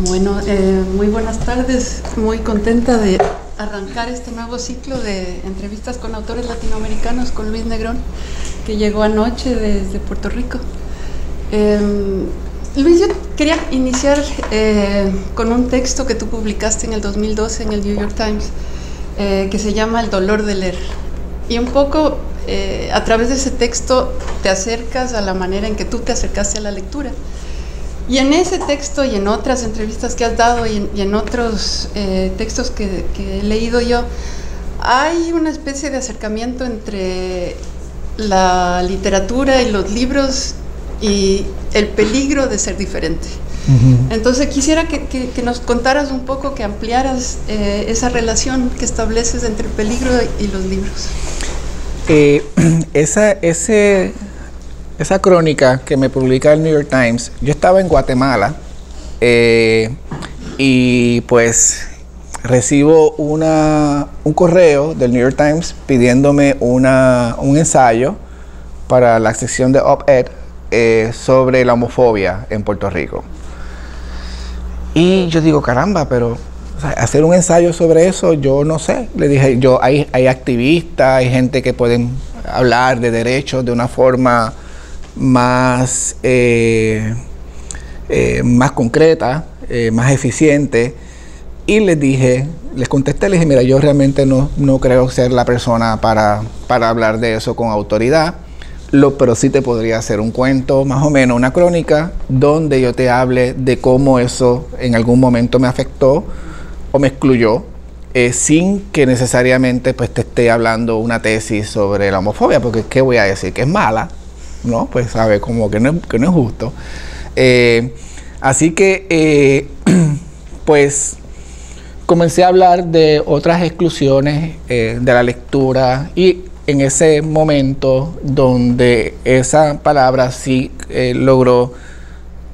Bueno, muy buenas tardes, muy contenta de arrancar este nuevo ciclo de entrevistas con autores latinoamericanos con Luis Negrón, que llegó anoche desde Puerto Rico. Luis, yo quería iniciar con un texto que tú publicaste en el 2012 en el New York Times, que se llama El dolor de leer. Y un poco a través de ese texto te acercas a la manera en que tú te acercaste a la lectura. Y en ese texto y en otras entrevistas que has dado y en otros textos que he leído yo, hay una especie de acercamiento entre la literatura y los libros y el peligro de ser diferente. Entonces quisiera que nos contaras un poco, que ampliaras esa relación que estableces entre el peligro y los libros. Esa crónica que me publica el New York Times, yo estaba en Guatemala y pues recibo un correo del New York Times pidiéndome un ensayo para la sección de op-ed sobre la homofobia en Puerto Rico. Y yo digo, caramba, pero o sea, hacer un ensayo sobre eso, yo no sé. Le dije, hay activistas, hay gente que pueden hablar de derechos de una forma más concreta, más eficiente, y les contesté, les dije, mira, yo realmente no creo ser la persona para hablar de eso con autoridad, pero sí te podría hacer un cuento, más o menos una crónica, donde yo te hable de cómo eso en algún momento me afectó o me excluyó, sin que necesariamente pues te esté hablando una tesis sobre la homofobia, porque ¿qué voy a decir? Que es mala, ¿no? Pues sabe como que no es justo. Así que pues comencé a hablar de otras exclusiones de la lectura, y en ese momento donde esa palabra sí logró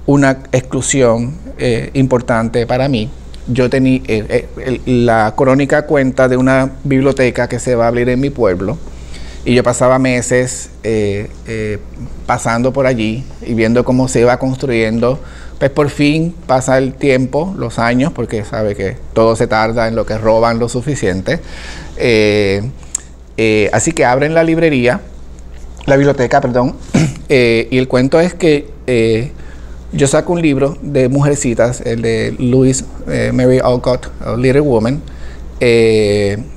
una exclusión importante para mí. Yo tenía la crónica cuenta de una biblioteca que se va a abrir en mi pueblo, y yo pasaba meses pasando por allí y viendo cómo se iba construyendo. Pues por fin pasa el tiempo, los años, porque sabe que todo se tarda en lo que roban lo suficiente. Así que abren la biblioteca, perdón, y el cuento es que yo saco un libro de mujercitas, el de Louise Mary Alcott, Little Woman.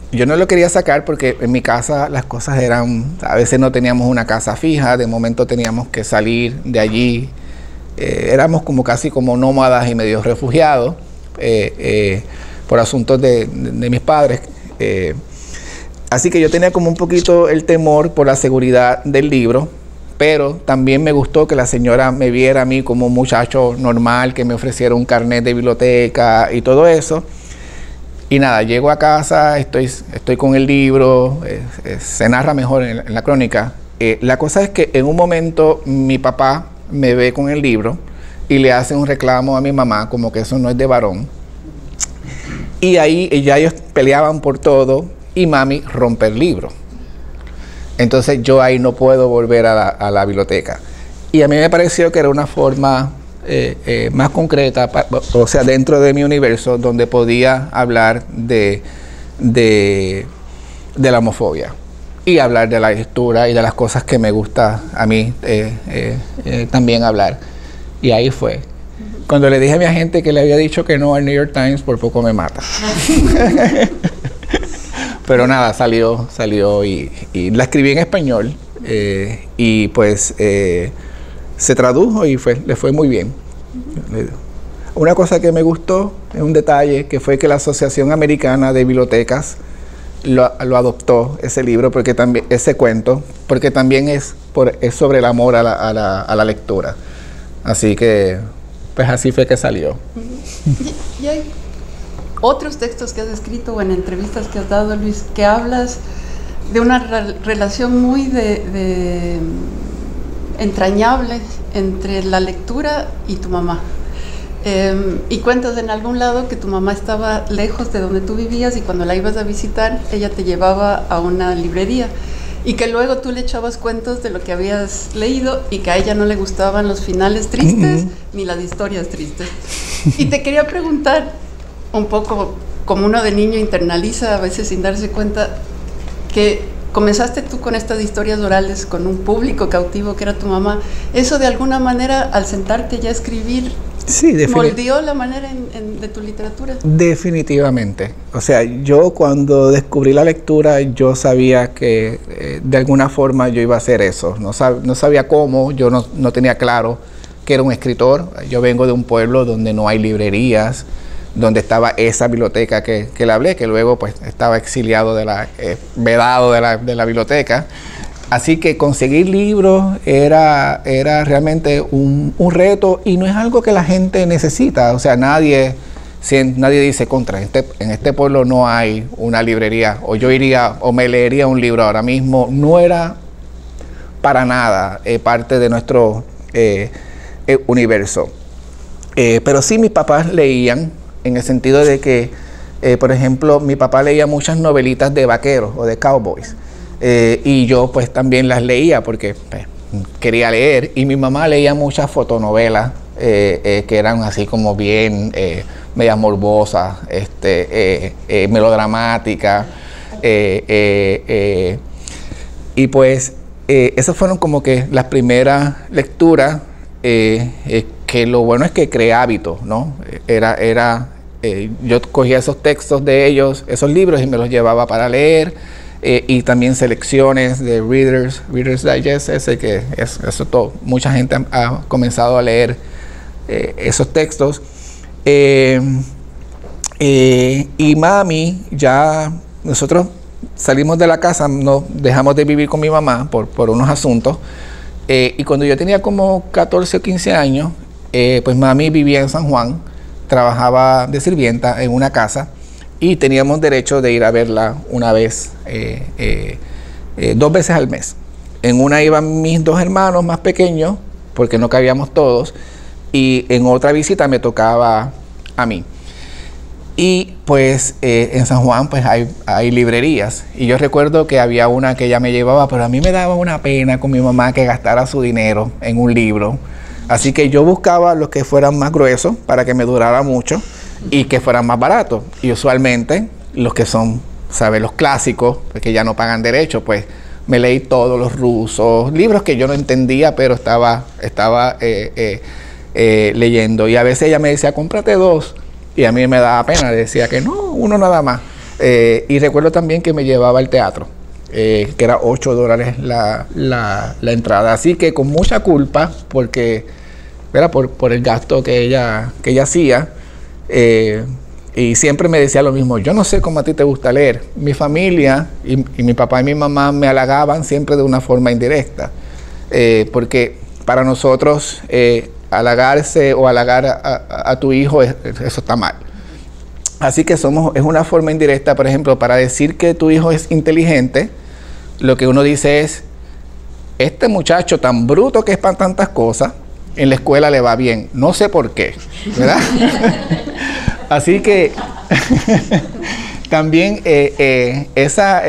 Yo no lo quería sacar porque en mi casa las cosas eran, a veces no teníamos una casa fija, de momento teníamos que salir de allí. Éramos casi como nómadas y medio refugiados por asuntos de mis padres. Así que yo tenía como un poquito el temor por la seguridad del libro, pero también me gustó que la señora me viera a mí como un muchacho normal, que me ofreciera un carnet de biblioteca y todo eso. Y nada, llego a casa, estoy con el libro, se narra mejor en la crónica. La cosa es que en un momento mi papá me ve con el libro y le hace un reclamo a mi mamá, como que eso no es de varón. Y ahí ya ellos peleaban por todo y mami rompe el libro. Entonces yo ahí no puedo volver a la biblioteca. Y a mí me pareció que era una forma más concreta, o sea, dentro de mi universo, donde podía hablar de la homofobia y hablar de la lectura y de las cosas que me gusta a mí también hablar. Y ahí fue. Cuando le dije a mi agente que le había dicho que no al New York Times, por poco me mata. Pero nada, salió y la escribí en español y pues se tradujo y le fue muy bien. Una cosa que me gustó, es un detalle, que fue que la Asociación Americana de Bibliotecas lo adoptó, ese libro, porque también, ese cuento, porque también es sobre el amor a la lectura. Así que, pues así fue que salió. ¿Y hay otros textos que has escrito o en entrevistas que has dado, Luis, que hablas de una relación muy entrañable entre la lectura y tu mamá? Y cuentas en algún lado que tu mamá estaba lejos de donde tú vivías y cuando la ibas a visitar, ella te llevaba a una librería. y que luego tú le echabas cuentos de lo que habías leído y que a ella no le gustaban los finales tristes ni las historias tristes. Y te quería preguntar, un poco como uno de niño internaliza a veces sin darse cuenta, que comenzaste tú con estas historias orales con un público cautivo que era tu mamá. ¿Eso de alguna manera, al sentarte ya a escribir, sí, moldeó la manera de tu literatura? Definitivamente. O sea, yo cuando descubrí la lectura, yo sabía que de alguna forma yo iba a hacer eso. No sabía cómo, yo no tenía claro que era un escritor. Yo vengo de un pueblo donde no hay librerías, donde estaba esa biblioteca que le hablé, que luego pues estaba exiliado vedado de la biblioteca. Así que conseguir libros era realmente un reto, y no es algo que la gente necesita. O sea, nadie dice contra, en este pueblo no hay una librería, o yo iría o me leería un libro ahora mismo. No era para nada parte de nuestro universo. Pero sí, mis papás leían, en el sentido de que, por ejemplo, mi papá leía muchas novelitas de vaqueros o de cowboys. Y yo pues también las leía porque quería leer, y mi mamá leía muchas fotonovelas que eran así como bien medias morbosas, melodramáticas, y pues esas fueron como que las primeras lecturas, que lo bueno es que creé hábitos, ¿no? Yo cogía esos textos de ellos, esos libros, y me los llevaba para leer. Y también selecciones de Reader's Digest, eso todo. Mucha gente ha comenzado a leer esos textos. Y mami, ya nosotros salimos de la casa, no dejamos de vivir con mi mamá por unos asuntos. Y cuando yo tenía como 14 o 15 años, pues mami vivía en San Juan, trabajaba de sirvienta en una casa, y teníamos derecho de ir a verla una vez, 2 veces al mes. En una iban mis 2 hermanos más pequeños, porque no cabíamos todos, y en otra visita me tocaba a mí. Y pues en San Juan pues hay librerías, y yo recuerdo que había una que ella me llevaba, pero a mí me daba una pena con mi mamá que gastara su dinero en un libro. Así que yo buscaba los que fueran más gruesos para que me durara mucho, y que fueran más baratos. Y usualmente los que son, ¿sabes?, los clásicos, que ya no pagan derecho, pues me leí todos los rusos, libros que yo no entendía, pero estaba leyendo. Y a veces ella me decía, cómprate 2, y a mí me daba pena, decía que no, 1 nada más. Y recuerdo también que me llevaba al teatro, que era $8 la entrada. Así que con mucha culpa, porque era por el gasto que ella hacía. Y siempre me decía lo mismo, yo no sé cómo a ti te gusta leer. Mi familia y mi papá y mi mamá me halagaban siempre de una forma indirecta, porque para nosotros halagarse o halagar a tu hijo, eso está mal. Así que es una forma indirecta. Por ejemplo, para decir que tu hijo es inteligente, lo que uno dice es, este muchacho tan bruto que es para tantas cosas, en la escuela le va bien, no sé por qué, ¿verdad? Así que también esa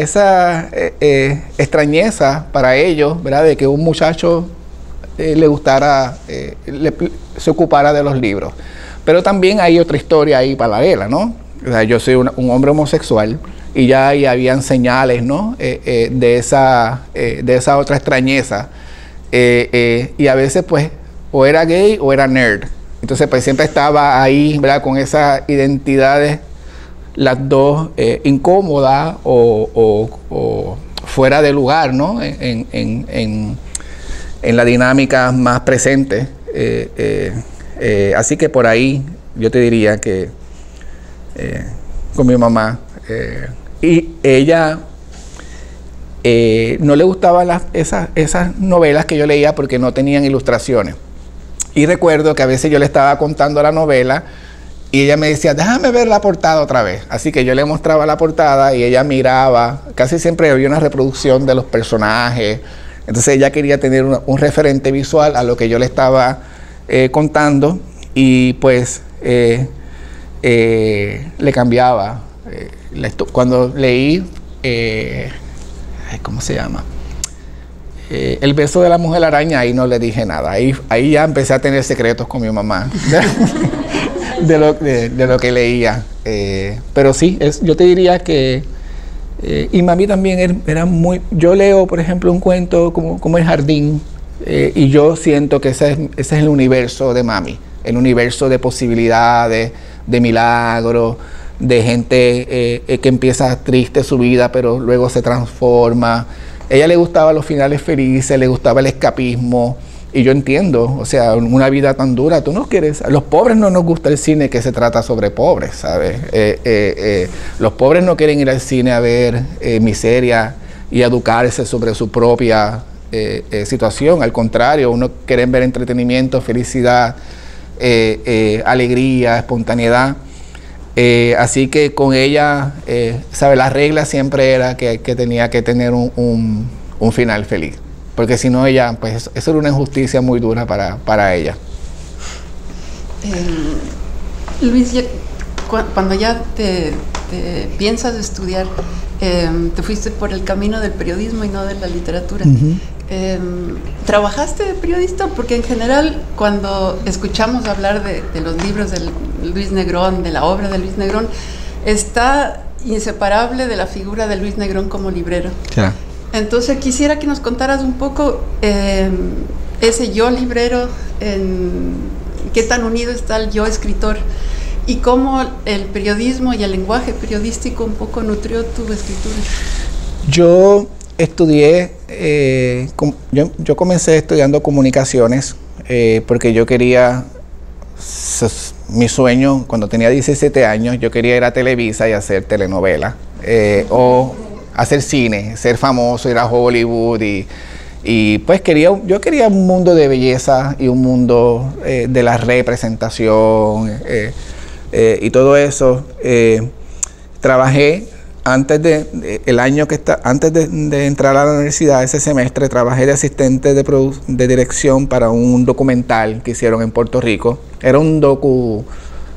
extrañeza para ellos, ¿verdad?, de que un muchacho le gustara, se ocupara de los libros. Pero también hay otra historia ahí paralela, ¿no? O sea, yo soy un hombre homosexual, y ya ahí habían señales, ¿no?, de esa otra extrañeza. Y a veces pues o era gay o era nerd. Entonces pues siempre estaba ahí, ¿verdad?, con esas identidades, las dos incómodas o fuera de lugar, ¿no?, en la dinámica más presente. Así que por ahí yo te diría que con mi mamá, y ella no le gustaban esas novelas que yo leía porque no tenían ilustraciones. Y recuerdo que a veces yo le estaba contando la novela y ella me decía, déjame ver la portada otra vez. Así que yo le mostraba la portada y ella miraba. Casi siempre había una reproducción de los personajes. Entonces ella quería tener un referente visual a lo que yo le estaba contando, y pues le cambiaba. Cuando leí, ¿cómo se llama? el beso de la mujer araña, ahí no le dije nada. Ahí ya empecé a tener secretos con mi mamá de lo que leía. Pero sí, yo te diría que... y mami también era muy... Yo leo, por ejemplo, un cuento como El Jardín, y yo siento que ese es el universo de mami. El universo de posibilidades, de milagros, de gente que empieza triste su vida, pero luego se transforma. A ella le gustaban los finales felices, le gustaba el escapismo, y yo entiendo, o sea, una vida tan dura, tú no quieres... A los pobres no nos gusta el cine que se trata sobre pobres, ¿sabes? Los pobres no quieren ir al cine a ver miseria y educarse sobre su propia situación. Al contrario, uno quiere ver entretenimiento, felicidad, alegría, espontaneidad. Así que con ella, ¿sabe? La regla siempre era que tenía que tener un final feliz, porque si no ella, pues eso era una injusticia muy dura para ella. Luis, cuando ya te piensas estudiar, te fuiste por el camino del periodismo y no de la literatura. ¿Trabajaste de periodista? Porque en general, cuando escuchamos hablar de los libros de Luis Negrón, de la obra de Luis Negrón, está inseparable de la figura de Luis Negrón como librero. Ya. Entonces quisiera que nos contaras un poco ese yo librero, qué tan unido está el yo escritor, y cómo el periodismo y el lenguaje periodístico un poco nutrió tu escritura. Yo estudié, yo comencé estudiando comunicaciones porque yo quería, mi sueño cuando tenía 17 años, yo quería ir a Televisa y hacer telenovela o hacer cine, ser famoso, ir a Hollywood y pues yo quería un mundo de belleza y un mundo de la representación y todo eso. Trabajé antes de entrar a la universidad, ese semestre trabajé de asistente de dirección para un documental que hicieron en Puerto Rico. Era un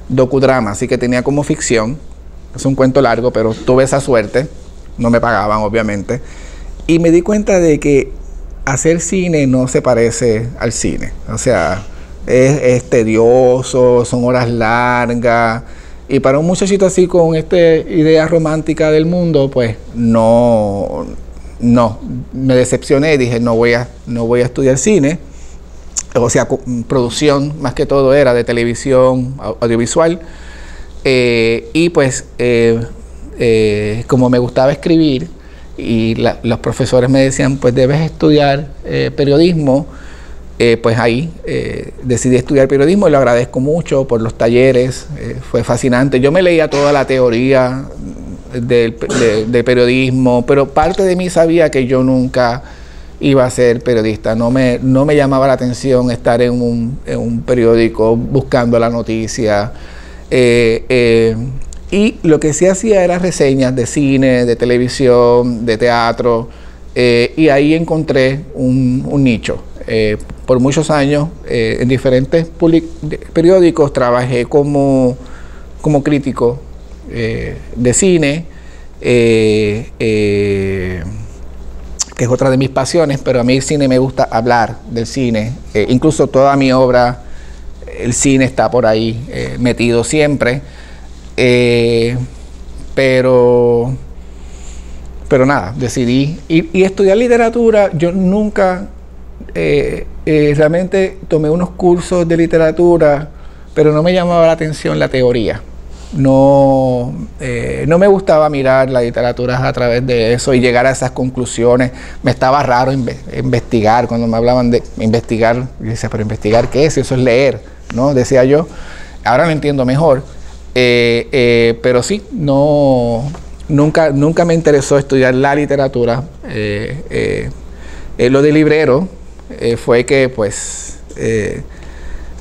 docudrama, así que tenía como ficción. Es un cuento largo, pero tuve esa suerte. No me pagaban, obviamente. Y me di cuenta de que hacer cine no se parece al cine. O sea, es tedioso, son horas largas. Y para un muchachito así con esta idea romántica del mundo, pues no, me decepcioné y dije no voy a estudiar cine. O sea, producción más que todo era de televisión, audiovisual. Y pues como me gustaba escribir y los profesores me decían pues debes estudiar periodismo, pues ahí decidí estudiar periodismo y lo agradezco mucho por los talleres, fue fascinante. Yo me leía toda la teoría de periodismo, pero parte de mí sabía que yo nunca iba a ser periodista. No me llamaba la atención estar en un periódico buscando la noticia. Y lo que sí hacía era reseñas de cine, de televisión, de teatro, y ahí encontré un nicho. Por muchos años en diferentes periódicos trabajé como crítico de cine, que es otra de mis pasiones, pero a mí el cine me gusta hablar del cine. Incluso toda mi obra, el cine está por ahí metido siempre. Pero nada, decidí y estudiar literatura. Yo nunca realmente tomé unos cursos de literatura, pero no me llamaba la atención la teoría. No me gustaba mirar la literatura a través de eso y llegar a esas conclusiones. Me estaba raro investigar. Cuando me hablaban de investigar, yo decía, pero ¿investigar qué es? Eso es leer, ¿no? Decía yo. Ahora lo entiendo mejor. Pero sí, nunca me interesó estudiar la literatura. Lo de librero fue que pues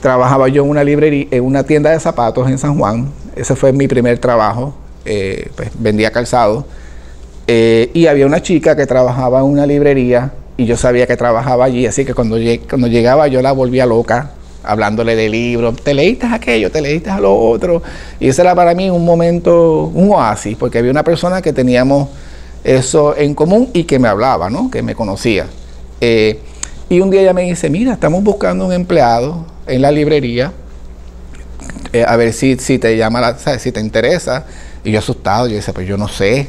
trabajaba yo en una librería, en una tienda de zapatos en San Juan. Ese fue mi primer trabajo. Pues vendía calzado y había una chica que trabajaba en una librería y yo sabía que trabajaba allí, así que cuando llegaba yo la volvía loca hablándole de libros. Te leíste aquello, te leíste a lo otro, y ese era para mí un momento, un oasis, porque había una persona que teníamos eso en común y que me hablaba, ¿no? Que me conocía. Y un día ella me dice, mira, estamos buscando un empleado en la librería, a ver si te llama, ¿sabes? Si te interesa. Y yo asustado, yo decía, pues yo no sé.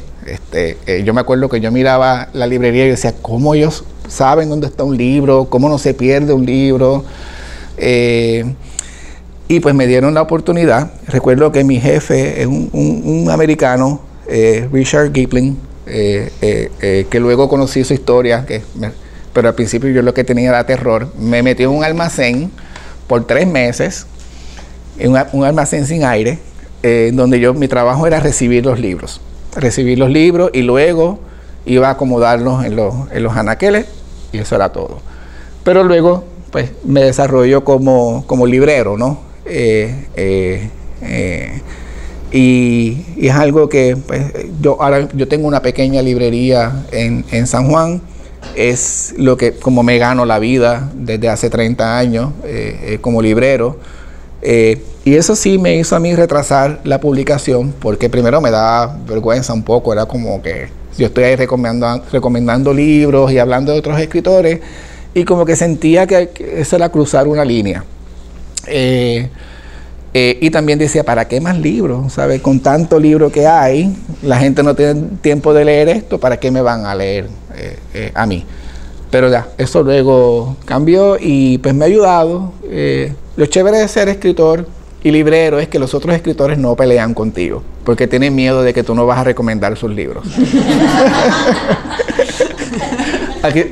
Yo me acuerdo que yo miraba la librería y decía, ¿cómo ellos saben dónde está un libro? ¿Cómo no se pierde un libro? Y pues me dieron la oportunidad. Recuerdo que mi jefe es un americano, Richard Gipling, que luego conocí su historia, pero al principio yo lo que tenía era terror. Me metió en un almacén por 3 meses, en un almacén sin aire, donde mi trabajo era recibir los libros y luego iba a acomodarlos en los anaqueles, y eso era todo. Pero luego pues me desarrollo como librero, ¿no? Y es algo que pues, yo tengo una pequeña librería en San Juan. Es lo que como me gano la vida desde hace 30 años como librero. Y eso sí me hizo a mí retrasar la publicación, porque primero me daba vergüenza un poco. Era como que yo estoy ahí recomendando libros y hablando de otros escritores, y como que sentía que eso era cruzar una línea. Y también decía, ¿para qué más libros? ¿Sabes? Con tanto libro que hay, la gente no tiene tiempo de leer esto, ¿para qué me van a leer a mí? Pero ya, eso luego cambió y pues me ha ayudado. Lo chévere de ser escritor y librero es que los otros escritores no pelean contigo, porque tienen miedo de que tú no vas a recomendar sus libros.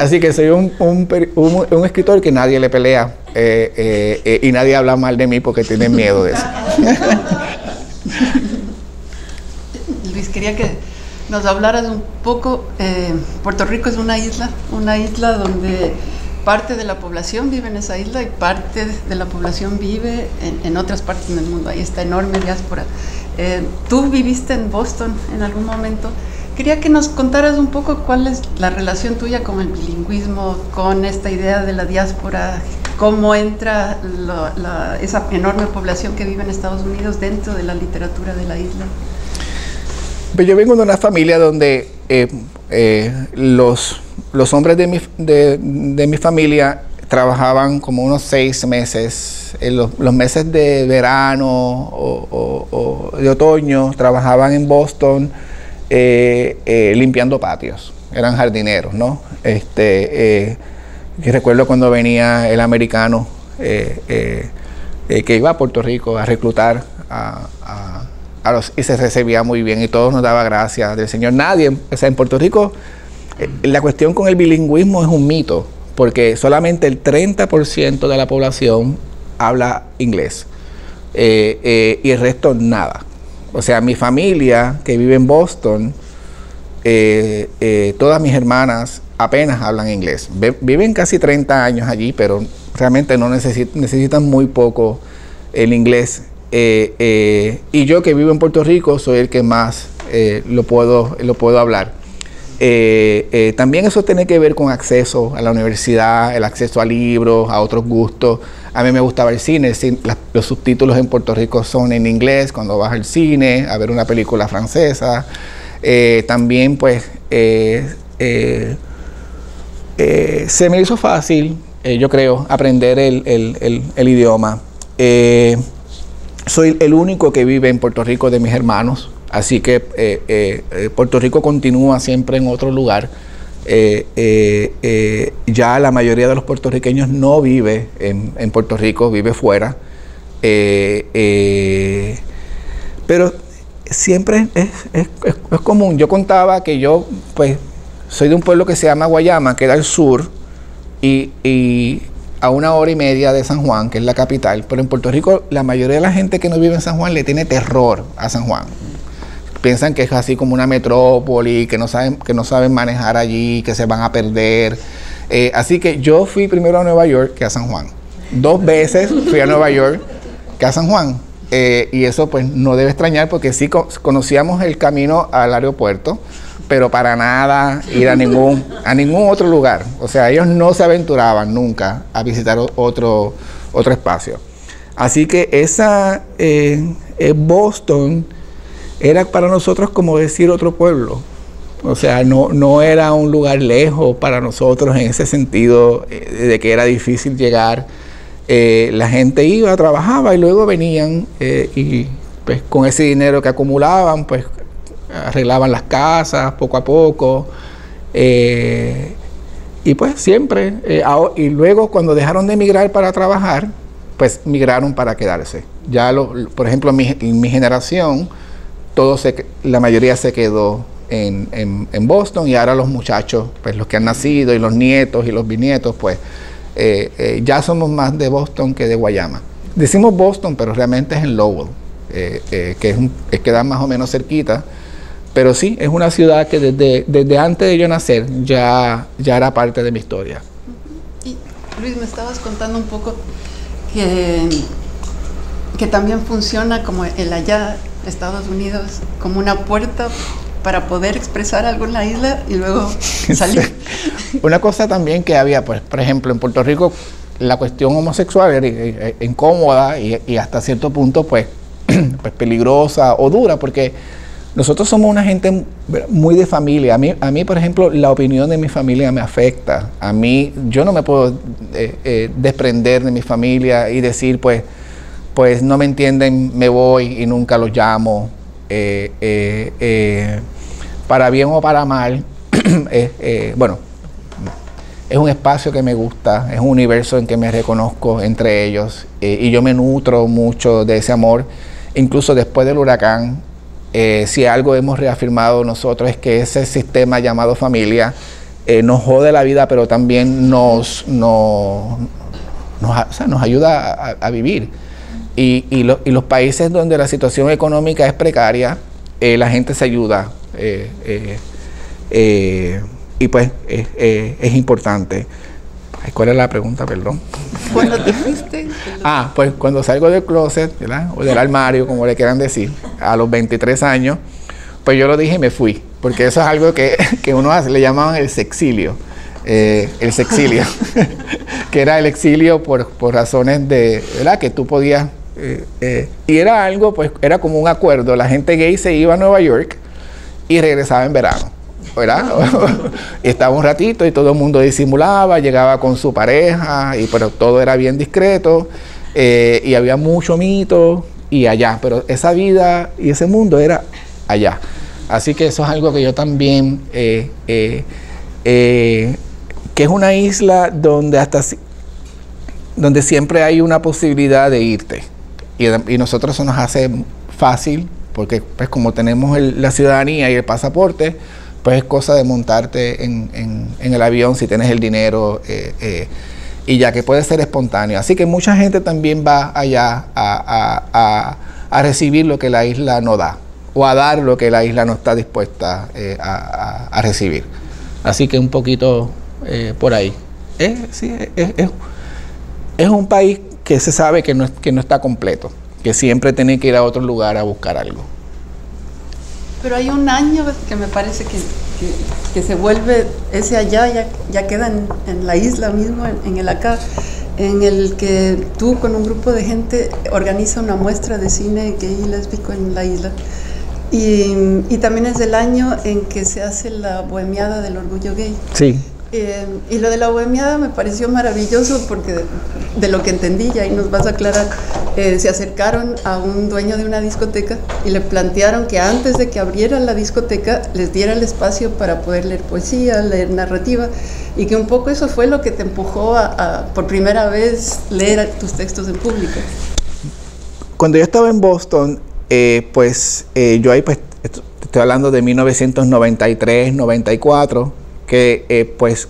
Así que soy un escritor que nadie le pelea y nadie habla mal de mí porque tienen miedo de eso. Luis, quería que nos hablaras un poco. Puerto Rico es una isla donde parte de la población vive en esa isla y parte de la población vive en otras partes del mundo. Hay esta enorme diáspora. Tú viviste en Boston en algún momento. Quería que nos contaras un poco cuál es la relación tuya con el bilingüismo, con esta idea de la diáspora, cómo entra esa enorme población que vive en Estados Unidos dentro de la literatura de la isla. Pues yo vengo de una familia donde los hombres de mi familia trabajaban como unos 6 meses. En los meses de verano o de otoño trabajaban en Boston limpiando patios. Eran jardineros, ¿no? Yo recuerdo cuando venía el americano que iba a Puerto Rico a reclutar y se recibía muy bien y todos nos daba gracias del Señor. Nadie, o sea, en Puerto Rico la cuestión con el bilingüismo es un mito, porque solamente el 30% de la población habla inglés y el resto nada. O sea, mi familia que vive en Boston, todas mis hermanas apenas hablan inglés. Viven casi 30 años allí, pero realmente no necesitan muy poco el inglés. Y yo que vivo en Puerto Rico soy el que más lo puedo hablar. También eso tiene que ver con acceso a la universidad, el acceso a libros, a otros gustos. A mí me gusta ver cine, los subtítulos en Puerto Rico son en inglés cuando vas al cine a ver una película francesa. También pues se me hizo fácil, yo creo, aprender el idioma. Soy el único que vive en Puerto Rico de mis hermanos, así que Puerto Rico continúa siempre en otro lugar. Ya la mayoría de los puertorriqueños no vive en Puerto Rico, vive fuera. Pero siempre es común. Yo contaba que yo pues soy de un pueblo que se llama Guayama, que era al sur, y a 1 hora y media de San Juan, que es la capital. Pero en Puerto Rico la mayoría de la gente que no vive en San Juan le tiene terror a San Juan. Piensan que es así como una metrópoli, que no saben manejar allí, que se van a perder. Así que yo fui primero a Nueva York que a San Juan. 2 veces fui a Nueva York que a San Juan. Y eso pues no debe extrañar, porque sí conocíamos el camino al aeropuerto, pero para nada ir a ningún otro lugar. O sea, ellos no se aventuraban nunca a visitar otro espacio. Así que esa Boston era para nosotros como decir otro pueblo. O sea, no era un lugar lejos para nosotros en ese sentido de que era difícil llegar. La gente iba, trabajaba y luego venían y pues con ese dinero que acumulaban, pues arreglaban las casas poco a poco. Y pues siempre, y luego cuando dejaron de emigrar para trabajar, pues migraron para quedarse. Ya, por ejemplo, en mi generación, la mayoría se quedó en Boston, y ahora los muchachos, pues los que han nacido y los nietos y los bisnietos, pues ya somos más de Boston que de Guayama. Decimos Boston, pero realmente es en Lowell, que queda más o menos cerquita. Pero sí, es una ciudad que desde antes de yo nacer ya era parte de mi historia. Y Luis, me estabas contando un poco que también funciona como el allá, Estados Unidos, como una puerta para poder expresar algo en la isla y luego salir. Sí. Una cosa también que había, pues, por ejemplo, en Puerto Rico, la cuestión homosexual era incómoda y hasta cierto punto, pues peligrosa o dura, porque nosotros somos una gente muy de familia. A mí, por ejemplo, la opinión de mi familia me afecta. A mí, yo no me puedo desprender de mi familia y decir, pues no me entienden, me voy y nunca los llamo. Para bien o para mal, bueno, es un espacio que me gusta, es un universo en que me reconozco entre ellos, y yo me nutro mucho de ese amor. Incluso después del huracán, si algo hemos reafirmado nosotros es que ese sistema llamado familia nos jode la vida, pero también nos ayuda a vivir. Y los países donde la situación económica es precaria, la gente se ayuda, y pues es importante. ¿Cuál es la pregunta? Perdón. ¿Cuándo te fuiste? Pues cuando salgo del closet, ¿verdad? O del armario, como le quieran decir, a los 23 años, pues yo lo dije y me fui, porque eso es algo que uno hace, le llamaban el sexilio, que era el exilio por razones de, ¿verdad? Que tú podías, y era algo, pues era como un acuerdo, la gente gay se iba a Nueva York y regresaba en verano, ¿verdad? Estaba un ratito y todo el mundo disimulaba, llegaba con su pareja, pero todo era bien discreto, y había mucho mito y allá, pero esa vida y ese mundo era allá. Así que eso es algo que yo también, que es una isla donde siempre hay una posibilidad de irte, y nosotros eso nos hace fácil, porque pues como tenemos la ciudadanía y el pasaporte, pues es cosa de montarte en el avión si tienes el dinero, y ya que puede ser espontáneo. Así que mucha gente también va allá a recibir lo que la isla no da, o a dar lo que la isla no está dispuesta a recibir. Así que un poquito por ahí. Sí, es un país que se sabe que no está completo, que siempre tiene que ir a otro lugar a buscar algo. Pero hay un año que me parece que se vuelve ese allá, ya queda en la isla mismo, en el acá, en el que tú con un grupo de gente organiza una muestra de cine gay y lésbico en la isla. Y también es el año en que se hace la bohemiada del orgullo gay. Sí. Y lo de la bohemiada me pareció maravilloso porque de lo que entendí, y ahí nos vas a aclarar, se acercaron a un dueño de una discoteca y le plantearon que antes de que abriera la discoteca les diera el espacio para poder leer poesía, leer narrativa, y que un poco eso fue lo que te empujó a por primera vez leer tus textos en público. Cuando yo estaba en Boston, yo ahí pues estoy hablando de 1993, 94, que pues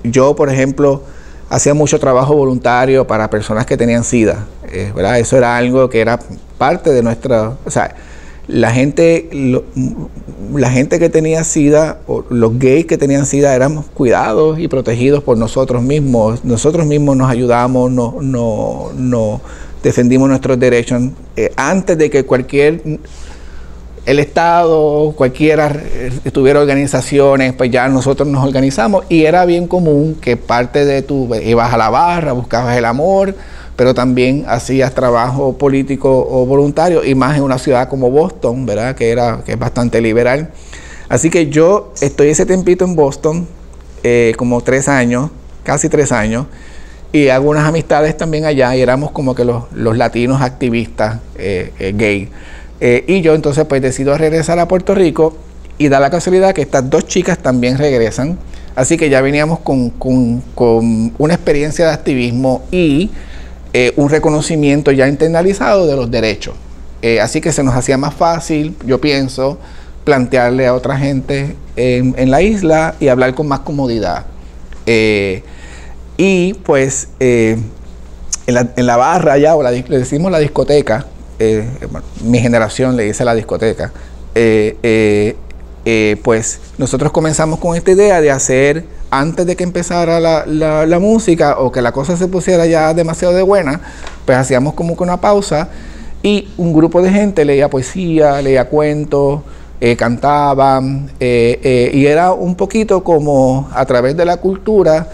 yo, por ejemplo, hacía mucho trabajo voluntario para personas que tenían SIDA, ¿verdad? Eso era algo que era parte de nuestra, o sea, la gente que tenía SIDA, o los gays que tenían SIDA, éramos cuidados y protegidos por nosotros mismos. Nosotros mismos nos ayudamos, nos defendimos nuestros derechos antes de que el Estado, cualquiera tuviera organizaciones, pues ya nosotros nos organizamos, y era bien común que parte de ibas a la barra, buscabas el amor, pero también hacías trabajo político o voluntario, y más en una ciudad como Boston, ¿verdad? Que es bastante liberal. Así que yo estoy ese tiempito en Boston, como 3 años, casi 3 años, y hago unas amistades también allá, y éramos como que los latinos activistas gay. Y yo entonces pues decido regresar a Puerto Rico, y da la casualidad que estas 2 chicas también regresan, así que ya veníamos con una experiencia de activismo y un reconocimiento ya internalizado de los derechos. Así que se nos hacía más fácil, yo pienso, plantearle a otra gente en la isla y hablar con más comodidad. Y pues en la barra allá, o le decimos la discoteca, mi generación le dice la discoteca, pues nosotros comenzamos con esta idea de hacer, antes de que empezara la música o que la cosa se pusiera ya demasiado de buena, pues hacíamos como que una pausa y un grupo de gente leía poesía, leía cuentos, cantaban, y era un poquito como a través de la cultura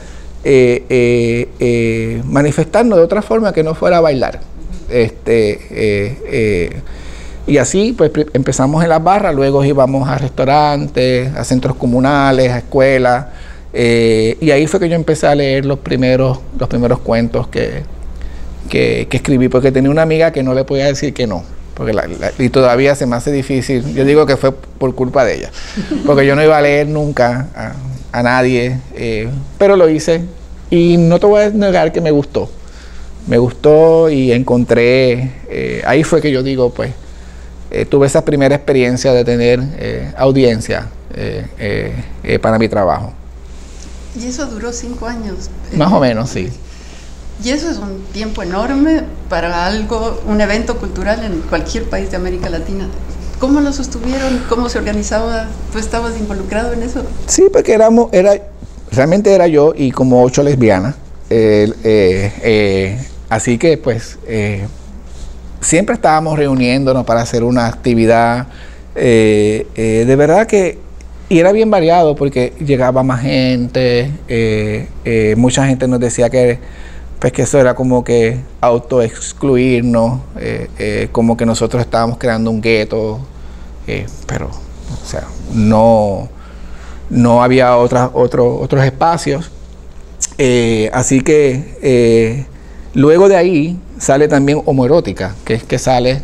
manifestarnos de otra forma que no fuera a bailar. Y así pues empezamos en las barras, luego íbamos a restaurantes, a centros comunales, a escuelas, y ahí fue que yo empecé a leer los primeros cuentos que escribí, porque tenía una amiga que no le podía decir que no, porque y todavía se me hace difícil. Yo digo que fue por culpa de ella, porque yo no iba a leer nunca a nadie, pero lo hice, y no te voy a negar que me gustó y encontré, ahí fue que yo digo, pues, tuve esa primera experiencia de tener audiencia para mi trabajo. Y eso duró 5 años. Más o menos, sí. Y eso es un tiempo enorme para un evento cultural en cualquier país de América Latina. ¿Cómo lo sostuvieron? ¿Cómo se organizaba? ¿Tú estabas involucrado en eso? Sí, porque realmente era yo y como 8 lesbianas. Así que pues siempre estábamos reuniéndonos para hacer una actividad. De verdad que, y era bien variado porque llegaba más gente, mucha gente nos decía que eso era como que autoexcluirnos, como que nosotros estábamos creando un gueto, pero o sea, no había otros espacios. Así que luego de ahí sale también Homoerótica, que es que sale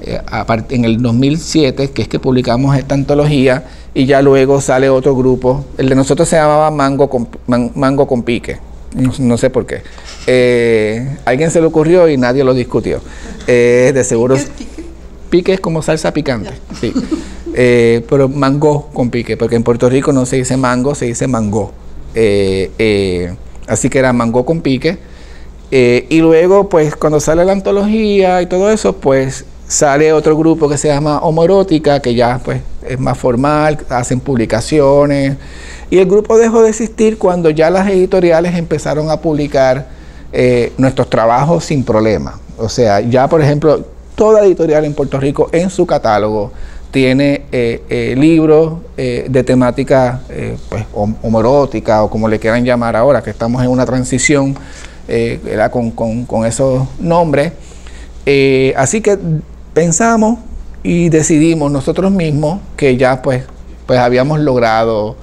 en el 2007, que es que publicamos esta antología, y ya luego sale otro grupo. El de nosotros se llamaba Mango con Pique. No sé por qué. Alguien se le ocurrió y nadie lo discutió. De seguro. ¿Qué es pique? Pique es como salsa picante. Sí. Pero mango con pique, porque en Puerto Rico no se dice mango, se dice mango. Así que era Mango con Pique. Y luego, pues, cuando sale la antología y todo eso, pues sale otro grupo que se llama Homoerótica, que ya pues es más formal, hacen publicaciones. Y el grupo dejó de existir cuando ya las editoriales empezaron a publicar nuestros trabajos sin problema. O sea, ya por ejemplo, toda editorial en Puerto Rico en su catálogo tiene libros de temática pues, homoerótica, o como le quieran llamar ahora, que estamos en una transición con esos nombres. Así que pensamos y decidimos nosotros mismos que ya pues habíamos logrado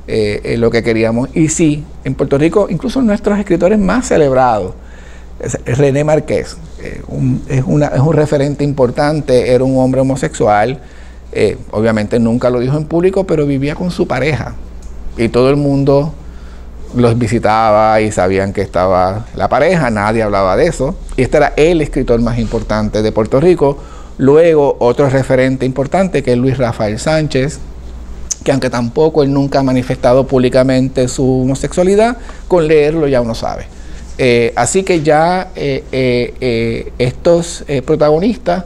lo que queríamos. Y sí, en Puerto Rico, incluso nuestros escritores más celebrados, René Márquez, es un referente importante, era un hombre homosexual, obviamente nunca lo dijo en público, pero vivía con su pareja y todo el mundo los visitaba y sabían que estaba la pareja, nadie hablaba de eso, y este era el escritor más importante de Puerto Rico. Luego otro referente importante, que es Luis Rafael Sánchez, que aunque tampoco él nunca ha manifestado públicamente su homosexualidad, con leerlo ya uno sabe. Así que ya estos protagonistas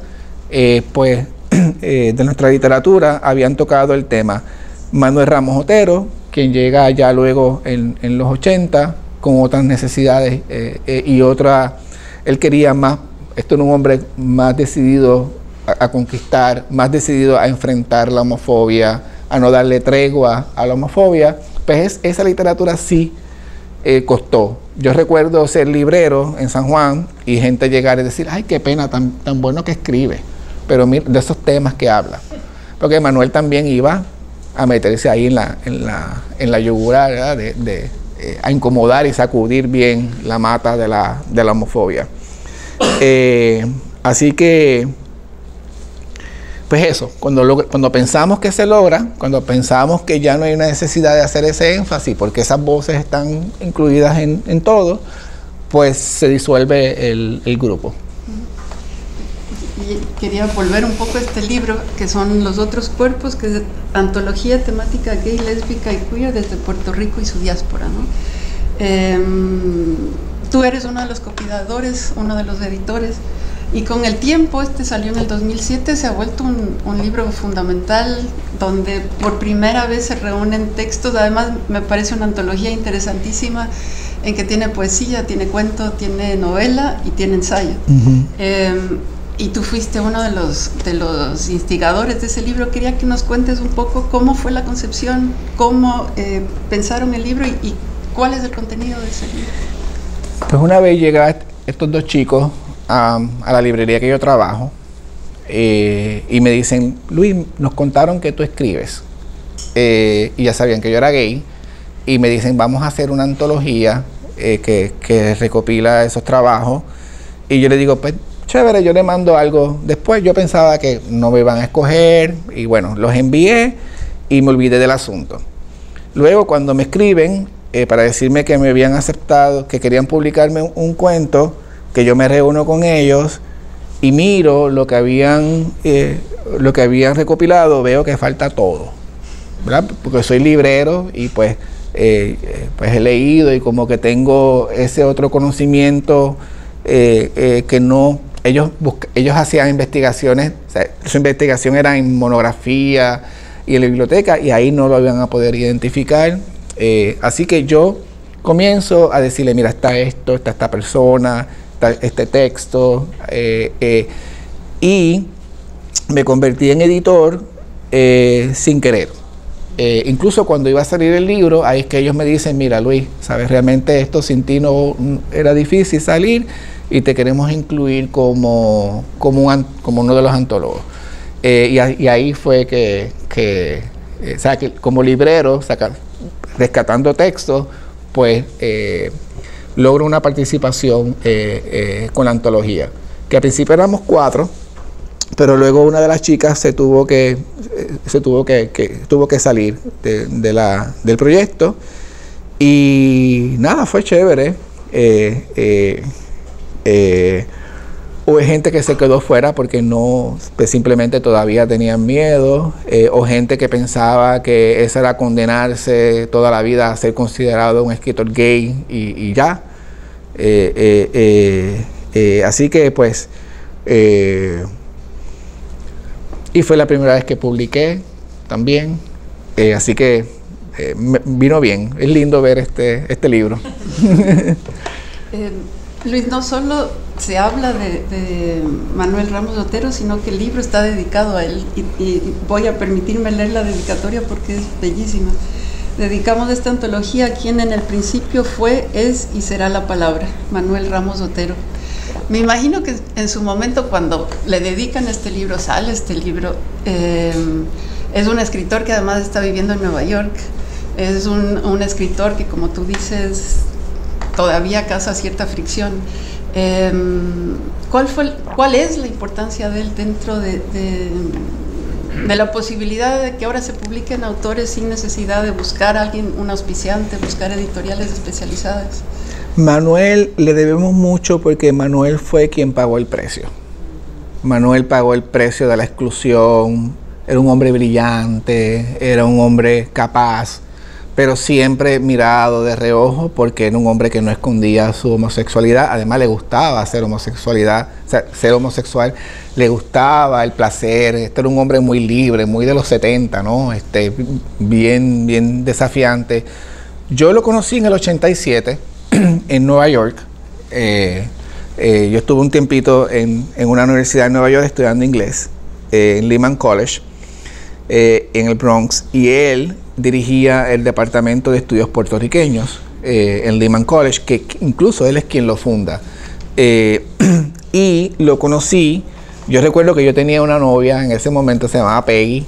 pues, de nuestra literatura habían tocado el tema. Manuel Ramos Otero, quien llega ya luego en los 80 con otras necesidades y otra, él quería más, esto era un hombre más decidido a conquistar, más decidido a enfrentar la homofobia, a no darle tregua a la homofobia. Pues esa literatura sí costó. Yo recuerdo ser librero en San Juan y gente llegar y decir, ay, qué pena, tan bueno que escribe, pero mira, de esos temas que habla. Porque Manuel también iba a meterse ahí en la yugular, ¿verdad? A incomodar y sacudir bien la mata de la homofobia. Así que, pues eso, cuando pensamos que se logra, cuando pensamos que ya no hay una necesidad de hacer ese énfasis, porque esas voces están incluidas en todo, pues se disuelve el grupo. Y quería volver un poco a este libro, que son Los Otros Cuerpos, que es antología temática gay, lésbica y queer desde Puerto Rico y su diáspora, ¿no? Tú eres uno de los copiadores, uno de los editores, y con el tiempo, este salió en el 2007, se ha vuelto un libro fundamental donde por primera vez se reúnen textos. Además me parece una antología interesantísima en que tiene poesía, tiene cuento, tiene novela y tiene ensayo. Y tú fuiste uno de los instigadores de ese libro. Quería que nos cuentes un poco cómo fue la concepción, cómo pensaron el libro y cuál es el contenido de ese libro. Pues una vez llegaron estos dos chicos a la librería que yo trabajo y me dicen: Luis, nos contaron que tú escribes, y ya sabían que yo era gay, y me dicen: vamos a hacer una antología que recopila esos trabajos. Y yo le digo: pues chévere, yo le mando algo. Después yo pensaba que no me iban a escoger, y bueno, los envié y me olvidé del asunto. Luego, cuando me escriben para decirme que me habían aceptado, que querían publicarme un cuento, que yo me reúno con ellos y miro lo que habían recopilado, veo que falta todo, ¿verdad? Porque soy librero y pues he leído, y como que tengo ese otro conocimiento que no. Ellos hacían investigaciones, o sea, su investigación era en monografía y en la biblioteca, y ahí no lo iban a poder identificar. Así que yo comienzo a decirle: mira, está esto, está esta persona, está este texto, y me convertí en editor sin querer. Incluso cuando iba a salir el libro, ahí es que ellos me dicen: mira, Luis, sabes, realmente esto sin ti no era difícil salir, y te queremos incluir como uno de los antólogos. Y ahí fue que como librero, rescatando textos, pues logro una participación con la antología, que al principio éramos 4, pero luego una de las chicas tuvo que salir del proyecto, y nada, fue chévere. Hubo gente que se quedó fuera porque no, pues simplemente todavía tenían miedo, o gente que pensaba que eso era condenarse toda la vida a ser considerado un escritor gay y ya. Así que pues, y fue la primera vez que publiqué también, así que vino bien. Es lindo ver este libro. Luis, no solo se habla de Manuel Ramos Otero, sino que el libro está dedicado a él, y voy a permitirme leer la dedicatoria porque es bellísima. Dedicamos esta antología a quien en el principio fue, es y será la palabra, Manuel Ramos Otero. Me imagino que en su momento, cuando le dedican este libro, sale este libro, es un escritor que además está viviendo en Nueva York, es un escritor que, como tú dices, todavía causa cierta fricción. ¿Cuál es la importancia de él dentro de la posibilidad de que ahora se publiquen autores sin necesidad de buscar a alguien, un auspiciante, buscar editoriales especializadas? Manuel le debemos mucho, porque Manuel fue quien pagó el precio. Manuel pagó el precio de la exclusión. Era un hombre brillante, era un hombre capaz, pero siempre mirado de reojo, porque era un hombre que no escondía su homosexualidad. Además, le gustaba ser ser homosexual, le gustaba el placer. Este era un hombre muy libre, muy de los 70, ¿no? Bien desafiante. Yo lo conocí en el 87 en Nueva York. Yo estuve un tiempito en una universidad en Nueva York estudiando inglés, en Lehman College, en el Bronx, y él dirigía el departamento de estudios puertorriqueños en Lehman College, que incluso él es quien lo funda. Y lo conocí. Yo recuerdo que yo tenía una novia en ese momento, se llamaba Peggy.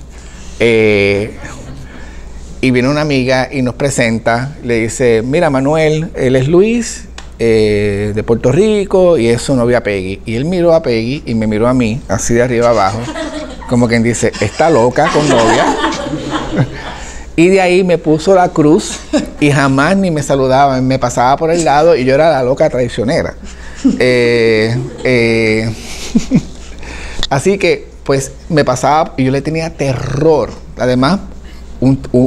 Y viene una amiga y nos presenta, le dice, mira Manuel, él es Luis, de Puerto Rico, y es su novia Peggy. Y él miró a Peggy y me miró a mí, así de arriba abajo, como quien dice, está loca con novia. Y de ahí me puso la cruz y jamás ni me saludaba, me pasaba por el lado y yo era la loca traicionera. Así que, pues, me pasaba y yo le tenía terror. Además,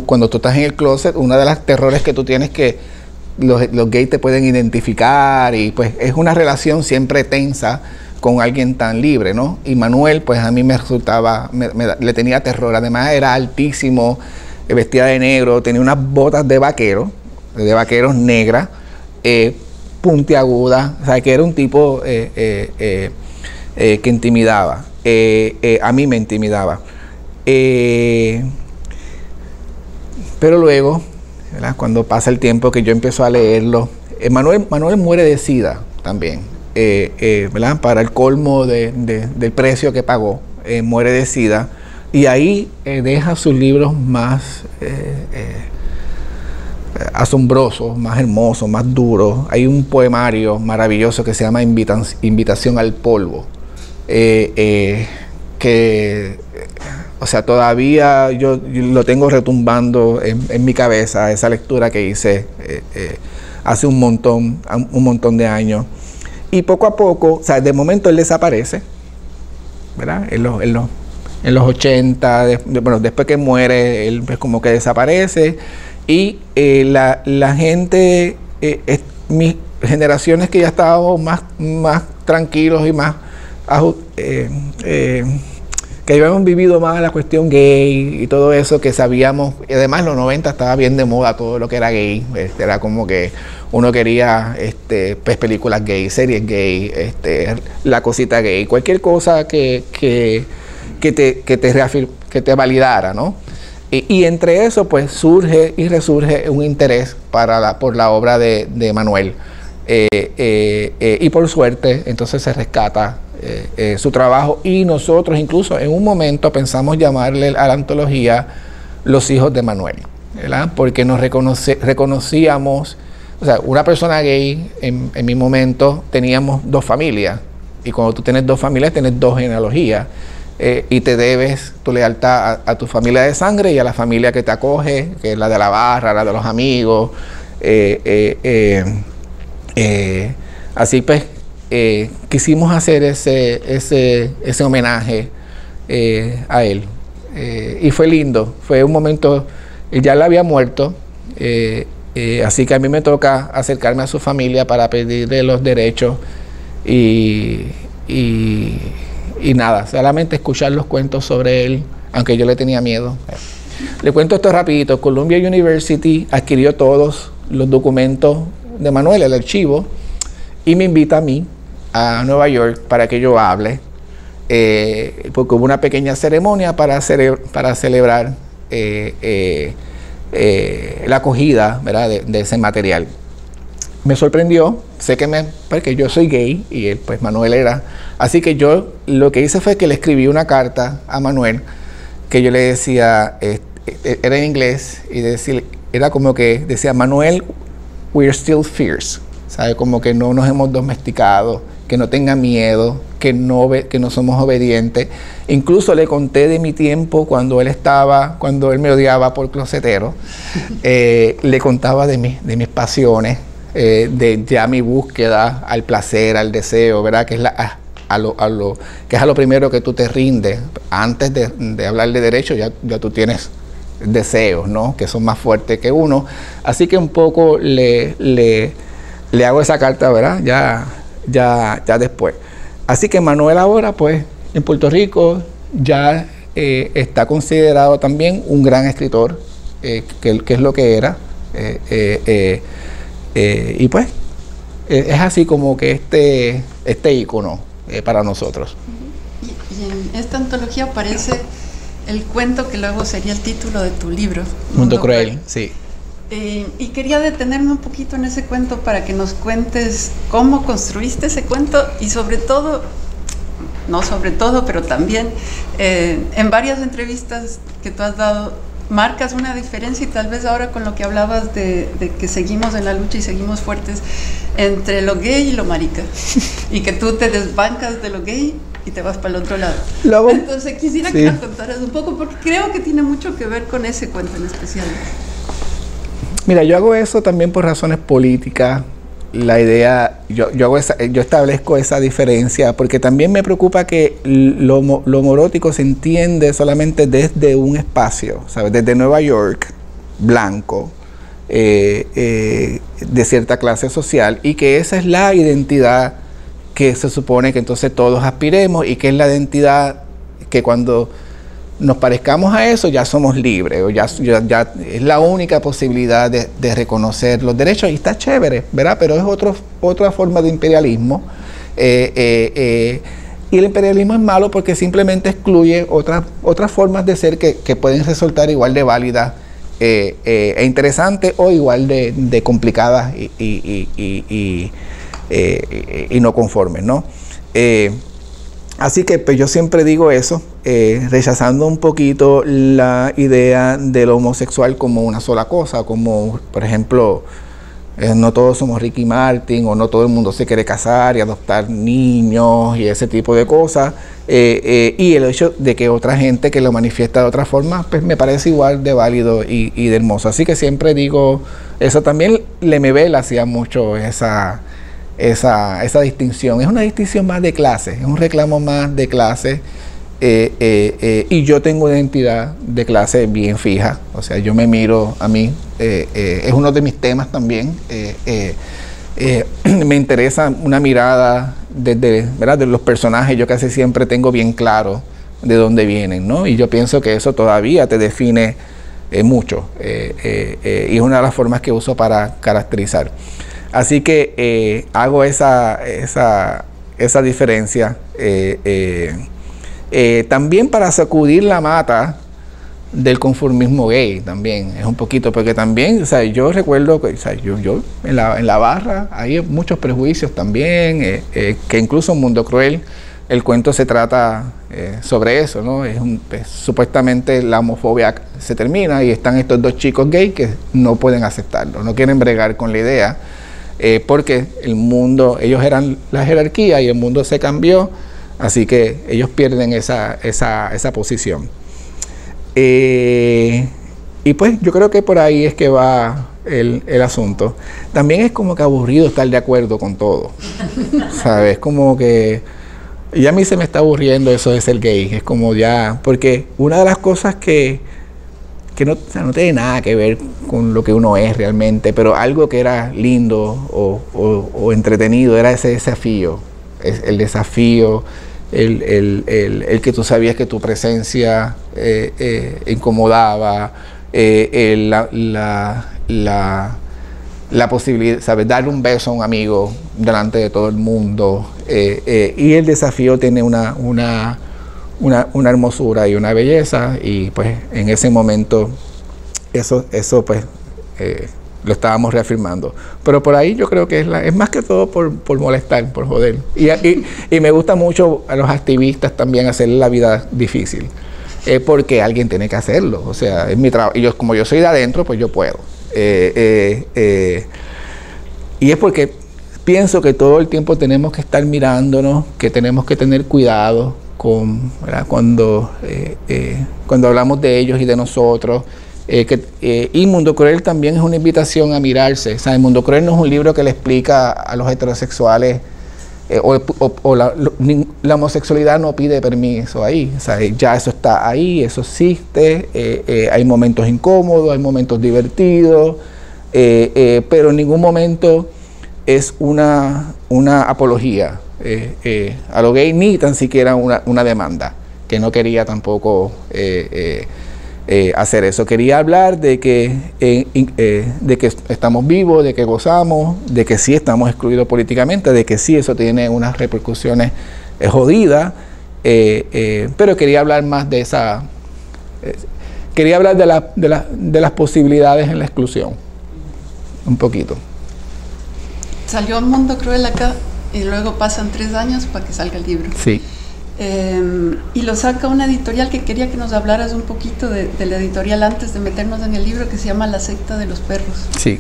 cuando tú estás en el closet, una de las terrores que tú tienes es que los gays te pueden identificar y pues es una relación siempre tensa con alguien tan libre, ¿no? Y Manuel, pues a mí me resultaba, le tenía terror. Además era altísimo, vestida de negro, tenía unas botas de vaqueros negras, puntiagudas, o sea, que era un tipo que intimidaba. A mí me intimidaba. Pero luego, ¿verdad? Cuando pasa el tiempo que yo empiezo a leerlo, Manuel muere de SIDA también, ¿verdad? Para el colmo del precio que pagó, muere de SIDA, y ahí deja sus libros más asombrosos, más hermosos, más duros. Hay un poemario maravilloso que se llama Invitación al polvo, que o sea, todavía yo lo tengo retumbando en mi cabeza, esa lectura que hice hace un montón de años. Y poco a poco, o sea, de momento él desaparece, ¿verdad? En los 80, bueno, después que muere, él pues como que desaparece. Y la gente, mis generaciones que ya estábamos más tranquilos y más que habíamos vivido más la cuestión gay y todo eso, que sabíamos, y además en los 90 estaba bien de moda todo lo que era gay, era como que uno quería pues películas gay, series gay, la cosita gay, cualquier cosa que te validara, ¿no? Y entre eso pues surge y resurge un interés por la obra de Manuel, y por suerte entonces se rescata su trabajo, y nosotros incluso en un momento pensamos llamarle a la antología Los Hijos de Manuel, ¿verdad? Porque nos reconocíamos, o sea, una persona gay en mi momento teníamos dos familias, y cuando tú tienes dos familias tienes dos genealogías, y te debes tu lealtad a tu familia de sangre y a la familia que te acoge, que es la de la barra, la de los amigos, así pues quisimos hacer ese homenaje a él, y fue lindo, fue un momento, ya él había muerto, así que a mí me toca acercarme a su familia para pedirle los derechos y nada, solamente escuchar los cuentos sobre él, aunque yo le tenía miedo. Le cuento esto rapidito. Columbia University adquirió todos los documentos de Manuel, el archivo, y me invita a mí a Nueva York para que yo hable, porque hubo una pequeña ceremonia para celebrar la acogida, ¿verdad? de ese material. Me sorprendió, sé porque yo soy gay y él, pues Manuel era, así que yo lo que hice fue que le escribí una carta a Manuel, que yo le decía, era en inglés, y era como que decía, Manuel, we're still fierce, ¿sabe? Como que no nos hemos domesticado, que no tenga miedo, que no somos obedientes. Incluso le conté de mi tiempo cuando él me odiaba por closetero, le contaba de mis pasiones, de ya mi búsqueda al placer, al deseo, ¿verdad? Que es que es a lo primero que tú te rindes. Antes de hablar de derechos, ya tú tienes deseos, ¿no? Que son más fuertes que uno. Así que un poco le hago esa carta, ¿verdad? Ya después. Así que Manuel ahora, pues, en Puerto Rico ya está considerado también un gran escritor, que es lo que era. Y pues es así como que este ícono para nosotros. Y en esta antología aparece el cuento que luego sería el título de tu libro, Mundo Cruel, sí. Y quería detenerme un poquito en ese cuento para que nos cuentes cómo construiste ese cuento, y sobre todo, no sobre todo, pero también en varias entrevistas que tú has dado, marcas una diferencia, y tal vez ahora con lo que hablabas de que seguimos en la lucha y seguimos fuertes entre lo gay y lo marica, y que tú te desbancas de lo gay y te vas para el otro lado. Entonces quisiera que nos contaras un poco, porque creo que tiene mucho que ver con ese cuento en especial. Mira, yo hago eso también por razones políticas. La idea, yo establezco esa diferencia porque también me preocupa que lo homoerótico se entiende solamente desde un espacio, ¿sabes? Desde Nueva York, blanco, de cierta clase social, y que esa es la identidad que se supone que entonces todos aspiremos, y que es la identidad que cuando nos parezcamos a eso ya somos libres, o ya es la única posibilidad de reconocer los derechos, y está chévere, ¿verdad? Pero es otra forma de imperialismo, y el imperialismo es malo porque simplemente excluye otras formas de ser que pueden resultar igual de válidas e interesantes, o igual de complicadas y no conformes, ¿no? Así que pues yo siempre digo eso, rechazando un poquito la idea del homosexual como una sola cosa, como por ejemplo, no todos somos Ricky Martin, o no todo el mundo se quiere casar y adoptar niños y ese tipo de cosas, y el hecho de que otra gente que lo manifiesta de otra forma, pues me parece igual de válido y de hermoso. Así que siempre digo eso. También Lemebel hacía mucho esa distinción. Es una distinción más de clase, es un reclamo más de clase, y yo tengo una identidad de clase bien fija, o sea, yo me miro a mí, es uno de mis temas también, me interesa una mirada desde, ¿verdad?, de los personajes. Yo casi siempre tengo bien claro de dónde vienen, ¿no? Y yo pienso que eso todavía te define mucho, y es una de las formas que uso para caracterizar. Así que hago esa diferencia, también para sacudir la mata del conformismo gay. También es un poquito, porque también, o sea, yo recuerdo que, o sea, yo en la barra hay muchos prejuicios también, que incluso en Mundo Cruel el cuento se trata sobre eso, ¿no? Supuestamente la homofobia se termina y están estos dos chicos gays que no pueden aceptarlo, no quieren bregar con la idea. Porque el mundo, ellos eran la jerarquía y el mundo se cambió, así que ellos pierden esa posición. Y pues yo creo que por ahí es que va el asunto. También es como que aburrido estar de acuerdo con todo, ¿sabes? Como que ya a mí se me está aburriendo eso de ser gay, es como ya, porque una de las cosas que no, o sea, no tiene nada que ver con lo que uno es realmente, pero algo que era lindo o entretenido era ese desafío, el desafío, el que tú sabías que tu presencia incomodaba, la posibilidad, ¿sabes?, darle un beso a un amigo delante de todo el mundo, y el desafío tiene una hermosura y una belleza, y pues en ese momento eso pues lo estábamos reafirmando. Pero por ahí yo creo que es más que todo por molestar, por joder. Y me gusta mucho a los activistas también hacerle la vida difícil, porque alguien tiene que hacerlo. O sea, es mi trabajo, y como yo soy de adentro, pues yo puedo. Y es porque pienso que todo el tiempo tenemos que estar mirándonos, que tenemos que tener cuidado cuando hablamos de ellos y de nosotros, y Mundo Cruel también es una invitación a mirarse. ¿Sabes? Mundo Cruel no es un libro que le explica a los heterosexuales, la homosexualidad no pide permiso ahí. ¿Sabes? Ya eso está ahí, eso existe, hay momentos incómodos, hay momentos divertidos, pero en ningún momento es una apología a lo gay, ni tan siquiera una demanda, que no quería tampoco hacer eso. Quería hablar de que estamos vivos, de que gozamos, de que sí estamos excluidos políticamente, de que sí eso tiene unas repercusiones jodidas, pero quería hablar más de esa, quería hablar de las posibilidades en la exclusión, un poquito. Salió Mundo Cruel acá y luego pasan 3 años para que salga el libro. Sí. y lo saca una editorial que quería que nos hablaras un poquito de la editorial antes de meternos en el libro, que se llama La secta de los perros. Sí,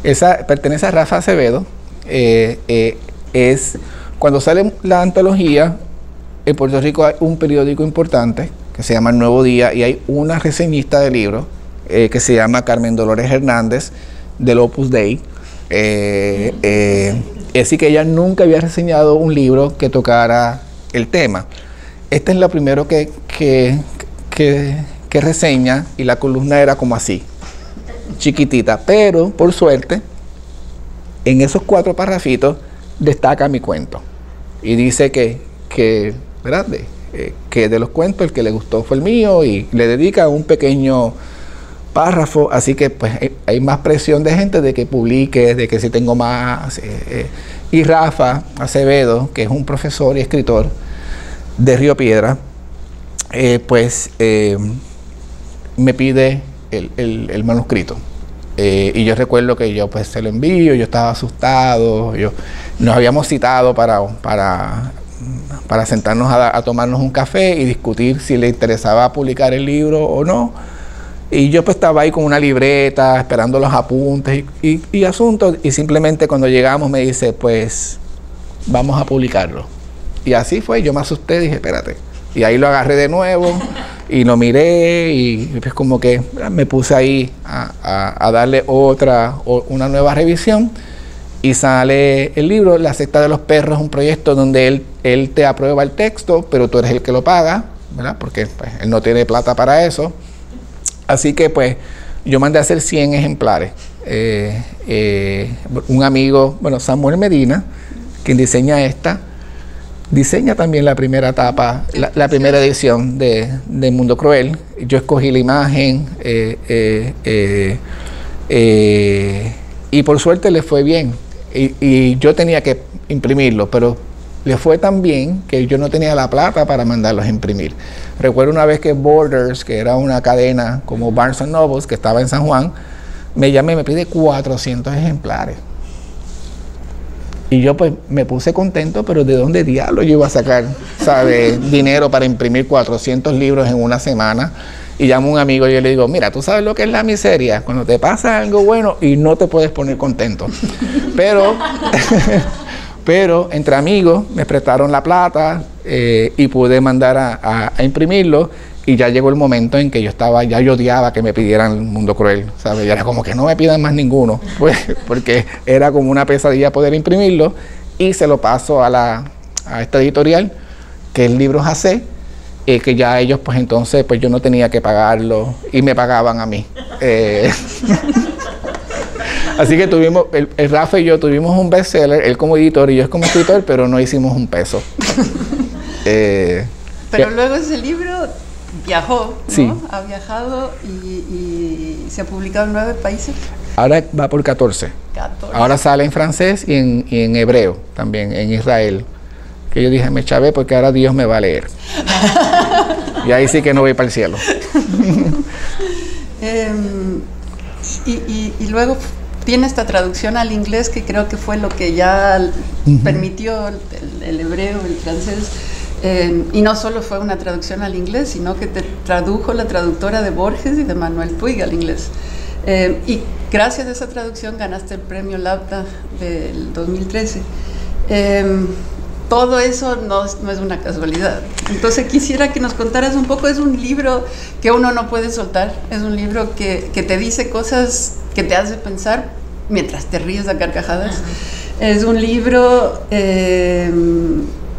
esa pertenece a Rafa Acevedo. Es cuando sale la antología, en Puerto Rico hay un periódico importante que se llama El Nuevo Día, y hay una reseñista de libro que se llama Carmen Dolores Hernández, del Opus Dei. Así que ella nunca había reseñado un libro que tocara el tema. Este es lo primero que reseña, y la columna era como así, chiquitita, pero por suerte en esos 4 parrafitos destaca mi cuento y dice que ¿verdad? Que de los cuentos el que le gustó fue el mío, y le dedica un pequeño párrafo, así que pues hay más presión de gente de que publique, de que si tengo más. Y Rafa Acevedo, que es un profesor y escritor de Río Piedra, me pide el manuscrito. Y yo recuerdo que yo pues se lo envío, yo estaba asustado, nos habíamos citado para sentarnos a tomarnos un café y discutir si le interesaba publicar el libro o no. Y yo pues estaba ahí con una libreta, esperando los apuntes y asuntos, y simplemente cuando llegamos me dice, pues vamos a publicarlo. Y así fue, yo me asusté, dije, espérate. Y ahí lo agarré de nuevo y lo miré, y pues como que me puse ahí a darle una nueva revisión, y sale el libro. La secta de los perros es un proyecto donde él te aprueba el texto, pero tú eres el que lo paga, ¿verdad? Porque pues, él no tiene plata para eso. Así que pues yo mandé a hacer 100 ejemplares. Un amigo, Samuel Medina, quien diseña diseña también la primera etapa, la primera edición de Mundo Cruel. Yo escogí la imagen y por suerte le fue bien. Y yo tenía que imprimirlo, pero le fue tan bien que yo no tenía la plata para mandarlos a imprimir. Recuerdo una vez que Borders, que era una cadena como Barnes & Noble, que estaba en San Juan, me llama y me pide 400 ejemplares. Y yo pues me puse contento, pero ¿de dónde diablos yo iba a sacar, dinero para imprimir 400 libros en una semana? Y llamo a un amigo y yo le digo, mira, ¿tú sabes lo que es la miseria? Cuando te pasa algo bueno y no te puedes poner contento. Pero entre amigos me prestaron la plata y pude mandar a imprimirlo, y ya llegó el momento en que yo odiaba que me pidieran Mundo Cruel, ¿sabes? Ya era como que no me pidan más ninguno, pues, porque era como una pesadilla poder imprimirlo, y se lo paso a esta editorial, que es Libros AC, que ya ellos pues entonces pues yo no tenía que pagarlo y me pagaban a mí. Así que tuvimos, el Rafa y yo tuvimos un bestseller, él como editor y yo como escritor, pero no hicimos un peso. Pero luego ese libro viajó, ¿no? Sí. Ha viajado y se ha publicado en 9 países. Ahora va por 14. Ahora sale en francés y en hebreo también, en Israel. Que yo dije, me chavé porque ahora Dios me va a leer. Y ahí sí que no voy para el cielo. Y luego tiene esta traducción al inglés, que creo que fue lo que ya permitió el hebreo, el francés. Y no solo fue una traducción al inglés, sino que te tradujo la traductora de Borges y de Manuel Puig al inglés. Y gracias a esa traducción ganaste el premio Labda del 2013. Todo eso no es una casualidad. Entonces quisiera que nos contaras un poco. Es un libro que uno no puede soltar, es un libro que te dice cosas que te hace pensar mientras te ríes a carcajadas. Es un libro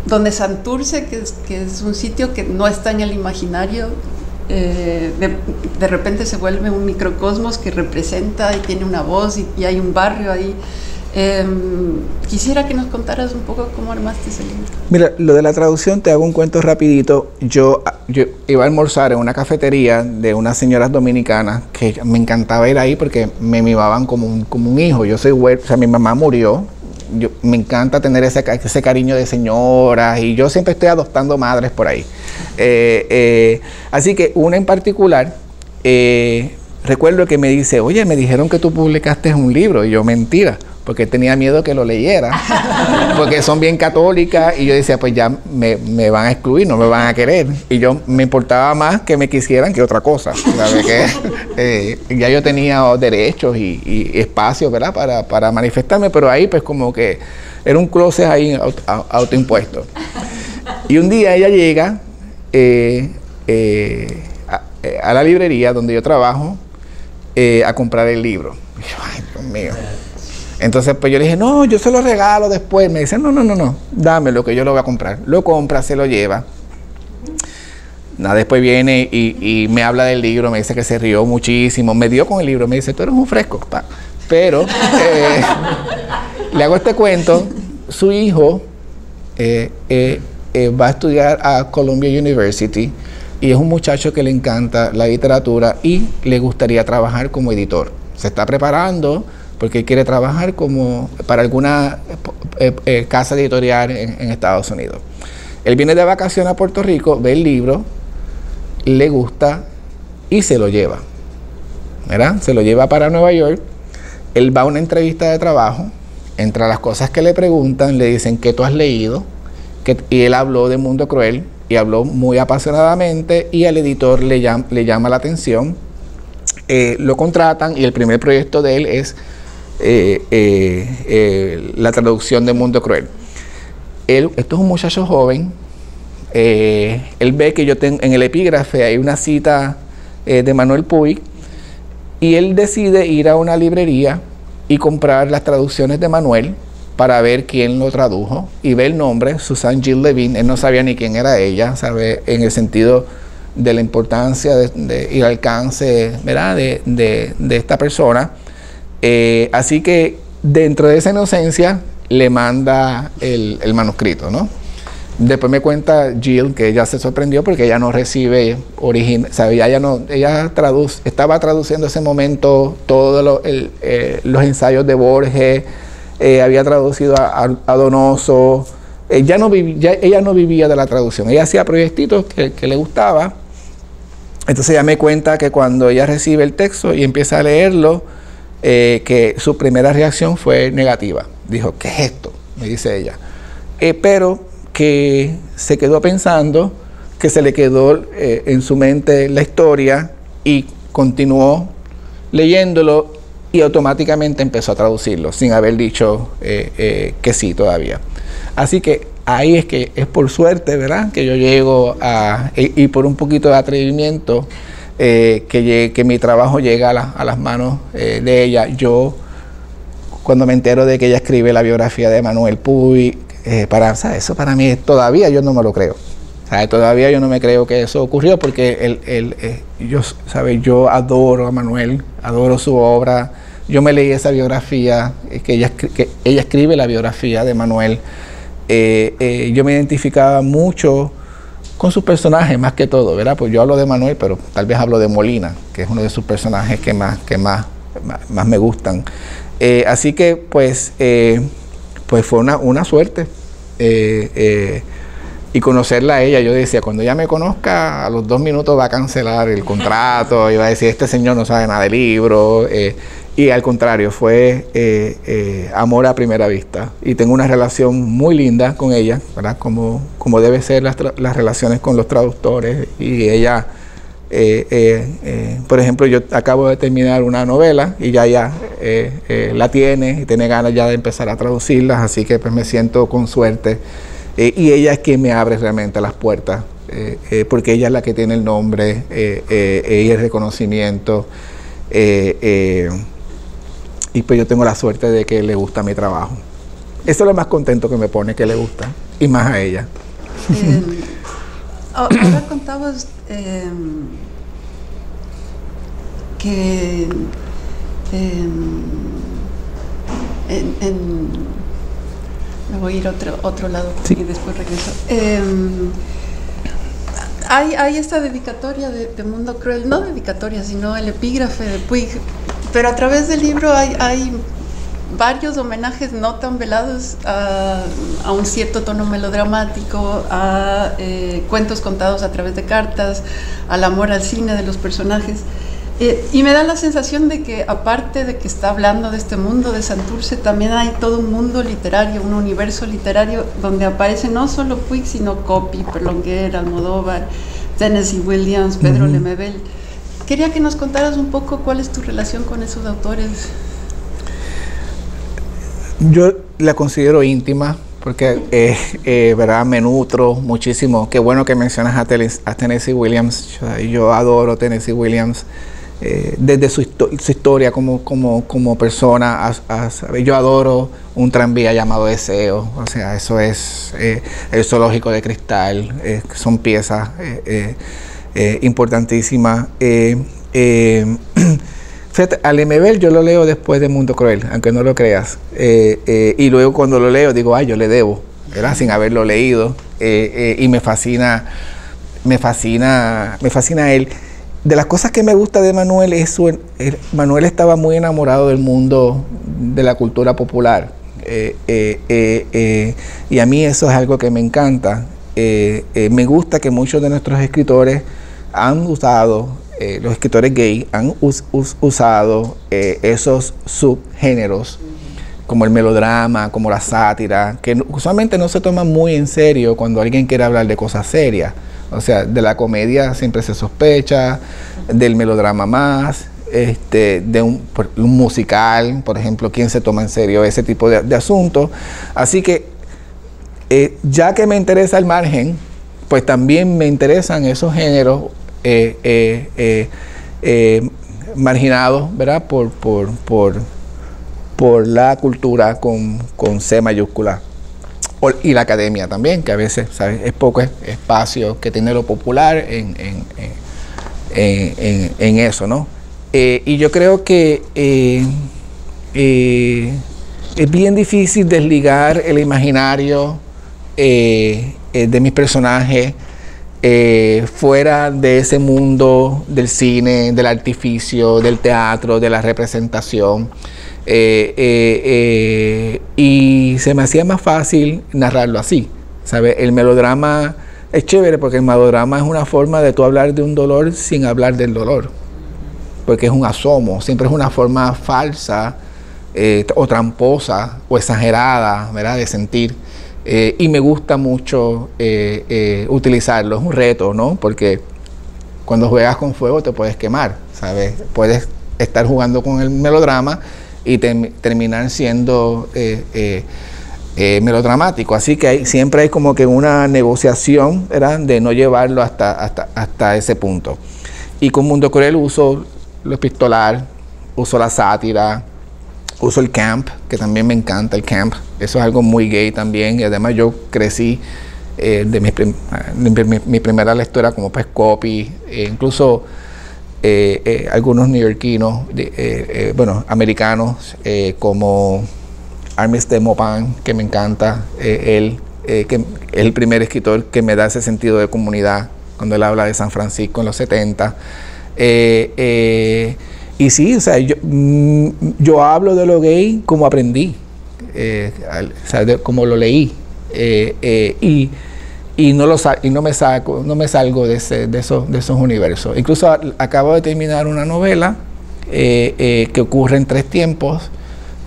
donde Santurce, que es un sitio que no está en el imaginario, de repente se vuelve un microcosmos que representa y tiene una voz, y hay un barrio ahí. Quisiera que nos contaras un poco cómo armaste ese libro. Mira, lo de la traducción, te hago un cuento rapidito. Yo iba a almorzar en una cafetería de unas señoras dominicanas que me encantaba ir ahí porque me mimaban como un hijo. Yo soy huérfano, o sea, mi mamá murió. Me encanta tener ese cariño de señoras, y yo siempre estoy adoptando madres por ahí. Así que una en particular, recuerdo que me dice, oye, me dijeron que tú publicaste un libro. Y yo, mentira. porque tenía miedo que lo leyera, porque son bien católicas, y yo decía, pues ya me van a excluir, no me van a querer, y yo me importaba más que me quisieran que otra cosa, ¿sabes? Que ya yo tenía derechos y espacios, ¿verdad? Para manifestarme, pero ahí pues como que era un closet ahí autoimpuesto. Y un día ella llega a la librería donde yo trabajo a comprar el libro. Y yo, ay, Dios mío. Entonces, pues yo le dije, no, yo se lo regalo después. Me dice, no, dámelo, que yo lo voy a comprar. Lo compra, se lo lleva. Nada, después viene y me habla del libro, me dice que se rió muchísimo. Me dio con el libro, me dice, tú eres un fresco. Pa. Pero, le hago este cuento, su hijo va a estudiar a Columbia University y es un muchacho que le encanta la literatura y le gustaría trabajar como editor. Se está preparando porque él quiere trabajar como para alguna casa editorial en Estados Unidos. Él viene de vacaciones a Puerto Rico, ve el libro, le gusta y se lo lleva, ¿verdad? Se lo lleva para Nueva York. Él va a una entrevista de trabajo. Entre las cosas que le preguntan, le dicen ¿qué tú has leído? Y él habló de Mundo Cruel y habló muy apasionadamente, y al editor le llama la atención, lo contratan, y el primer proyecto de él es la traducción de Mundo Cruel. Esto es un muchacho joven. Él ve que yo tengo en el epígrafe hay una cita de Manuel Puig, y él decide ir a una librería y comprar las traducciones de Manuel para ver quién lo tradujo, y ve el nombre, Susan Jill Levine. Él no sabía ni quién era ella, sabe, en el sentido de la importancia y el alcance, ¿verdad? de esta persona. Así que dentro de esa inocencia le manda el manuscrito, ¿no? Después me cuenta Jill que ella se sorprendió porque ella no recibe ¿sabe? Ella estaba traduciendo en ese momento todos los ensayos de Borges, había traducido a Donoso. Ella no vivía de la traducción, ella hacía proyectitos que le gustaba. Entonces ella me cuenta que cuando ella recibe el texto y empieza a leerlo, que su primera reacción fue negativa. Dijo, ¿qué es esto? Me dice ella. Pero que se quedó pensando, que se le quedó en su mente la historia, y continuó leyéndolo y automáticamente empezó a traducirlo sin haber dicho que sí todavía. Así que ahí es por suerte, ¿verdad?, que yo llego y por un poquito de atrevimiento, que mi trabajo llega a las manos de ella. Yo, cuando me entero de que ella escribe la biografía de Manuel Puig, ¿sabes? Eso para mí todavía yo no me lo creo. ¿Sabes? Todavía yo no me creo que eso ocurrió, porque yo adoro a Manuel, adoro su obra. Yo me leí esa biografía, que ella escribe la biografía de Manuel. Yo me identificaba mucho con sus personajes, más que todo, ¿verdad? Pues yo hablo de Manuel, pero tal vez hablo de Molina, que es uno de sus personajes que más me gustan. Así que pues fue una suerte. Y conocerla a ella, yo decía, cuando ella me conozca, a los 2 minutos va a cancelar el contrato y va a decir, este señor no sabe nada de libros. Y al contrario, fue amor a primera vista. Y tengo una relación muy linda con ella, ¿verdad? Como debe ser las relaciones con los traductores. Y ella, por ejemplo, yo acabo de terminar una novela y ya la tiene y tiene ganas ya de empezar a traducirlas, así que pues me siento con suerte. Y ella es quien me abre realmente las puertas, porque ella es la que tiene el nombre y el reconocimiento. Y pues yo tengo la suerte de que le gusta mi trabajo. Eso es lo más contento que me pone, que le gusta, y más a ella. Ahora contabas que me voy a ir a otro lado, sí, y después regreso. Hay esta dedicatoria de Mundo Cruel, no dedicatoria, sino el epígrafe de Puig, pero a través del libro hay varios homenajes no tan velados a un cierto tono melodramático, a cuentos contados a través de cartas, al amor al cine de los personajes. Y me da la sensación de que, aparte de que está hablando de este mundo de Santurce, también hay todo un mundo literario, un universo literario donde aparece no solo Puig, sino Copy, Berlinguer, Almodóvar, Tennessee Williams, Pedro Lemebel. Quería que nos contaras un poco cuál es tu relación con esos autores. Yo la considero íntima porque verdad, me nutro muchísimo. Qué bueno que mencionas a Tennessee Williams. Yo adoro Tennessee Williams. Desde su historia como persona, yo adoro un tranvía llamado Deseo, o sea, eso es el Zoológico de Cristal, son piezas importantísimas. Fíjate, a Lemebel yo lo leo después de Mundo Cruel, aunque no lo creas, y luego cuando lo leo digo, ay, yo le debo, ¿verdad? Sin haberlo leído, y me fascina él. De las cosas que me gusta de Manuel es Manuel estaba muy enamorado del mundo de la cultura popular, y a mí eso es algo que me encanta. Me gusta que muchos de nuestros escritores han usado, los escritores gay han usado esos subgéneros como el melodrama, como la sátira, que usualmente no se toman muy en serio cuando alguien quiere hablar de cosas serias. O sea, de la comedia siempre se sospecha, del melodrama más, de un musical, por ejemplo, ¿quién se toma en serio ese tipo de asuntos? Así que, ya que me interesa el margen, pues también me interesan esos géneros marginados, ¿verdad? Por la cultura con C mayúscula. Y la academia también, que a veces, ¿sabes? Es poco espacio que tiene lo popular en eso, ¿no? Y yo creo que es bien difícil desligar el imaginario de mis personajes fuera de ese mundo del cine, del artificio, del teatro, de la representación. Y se me hacía más fácil narrarlo así, ¿sabes? El melodrama es chévere porque el melodrama es una forma de tú hablar de un dolor sin hablar del dolor, porque es un asomo, siempre es una forma falsa o tramposa o exagerada, ¿verdad? De sentir, y me gusta mucho utilizarlo, es un reto, ¿no? Porque cuando juegas con fuego te puedes quemar, ¿sabes? Puedes estar jugando con el melodrama y terminar siendo melodramático. Así que siempre hay como que una negociación, ¿verdad? De no llevarlo hasta ese punto. Y con Mundo Cruel uso lo epistolar, uso la sátira, uso el camp, que también me encanta el camp. Eso es algo muy gay también. Y además yo crecí de mi primera lectura como pues Copy, incluso algunos neoyorquinos, americanos, como Armistead Maupin, que me encanta, él, que es el primer escritor que me da ese sentido de comunidad cuando él habla de San Francisco en los 70. Y sí, o sea, yo hablo de lo gay como aprendí, o sea, como lo leí, y no me salgo de esos universos. Incluso acabo de terminar una novela que ocurre en 3 tiempos,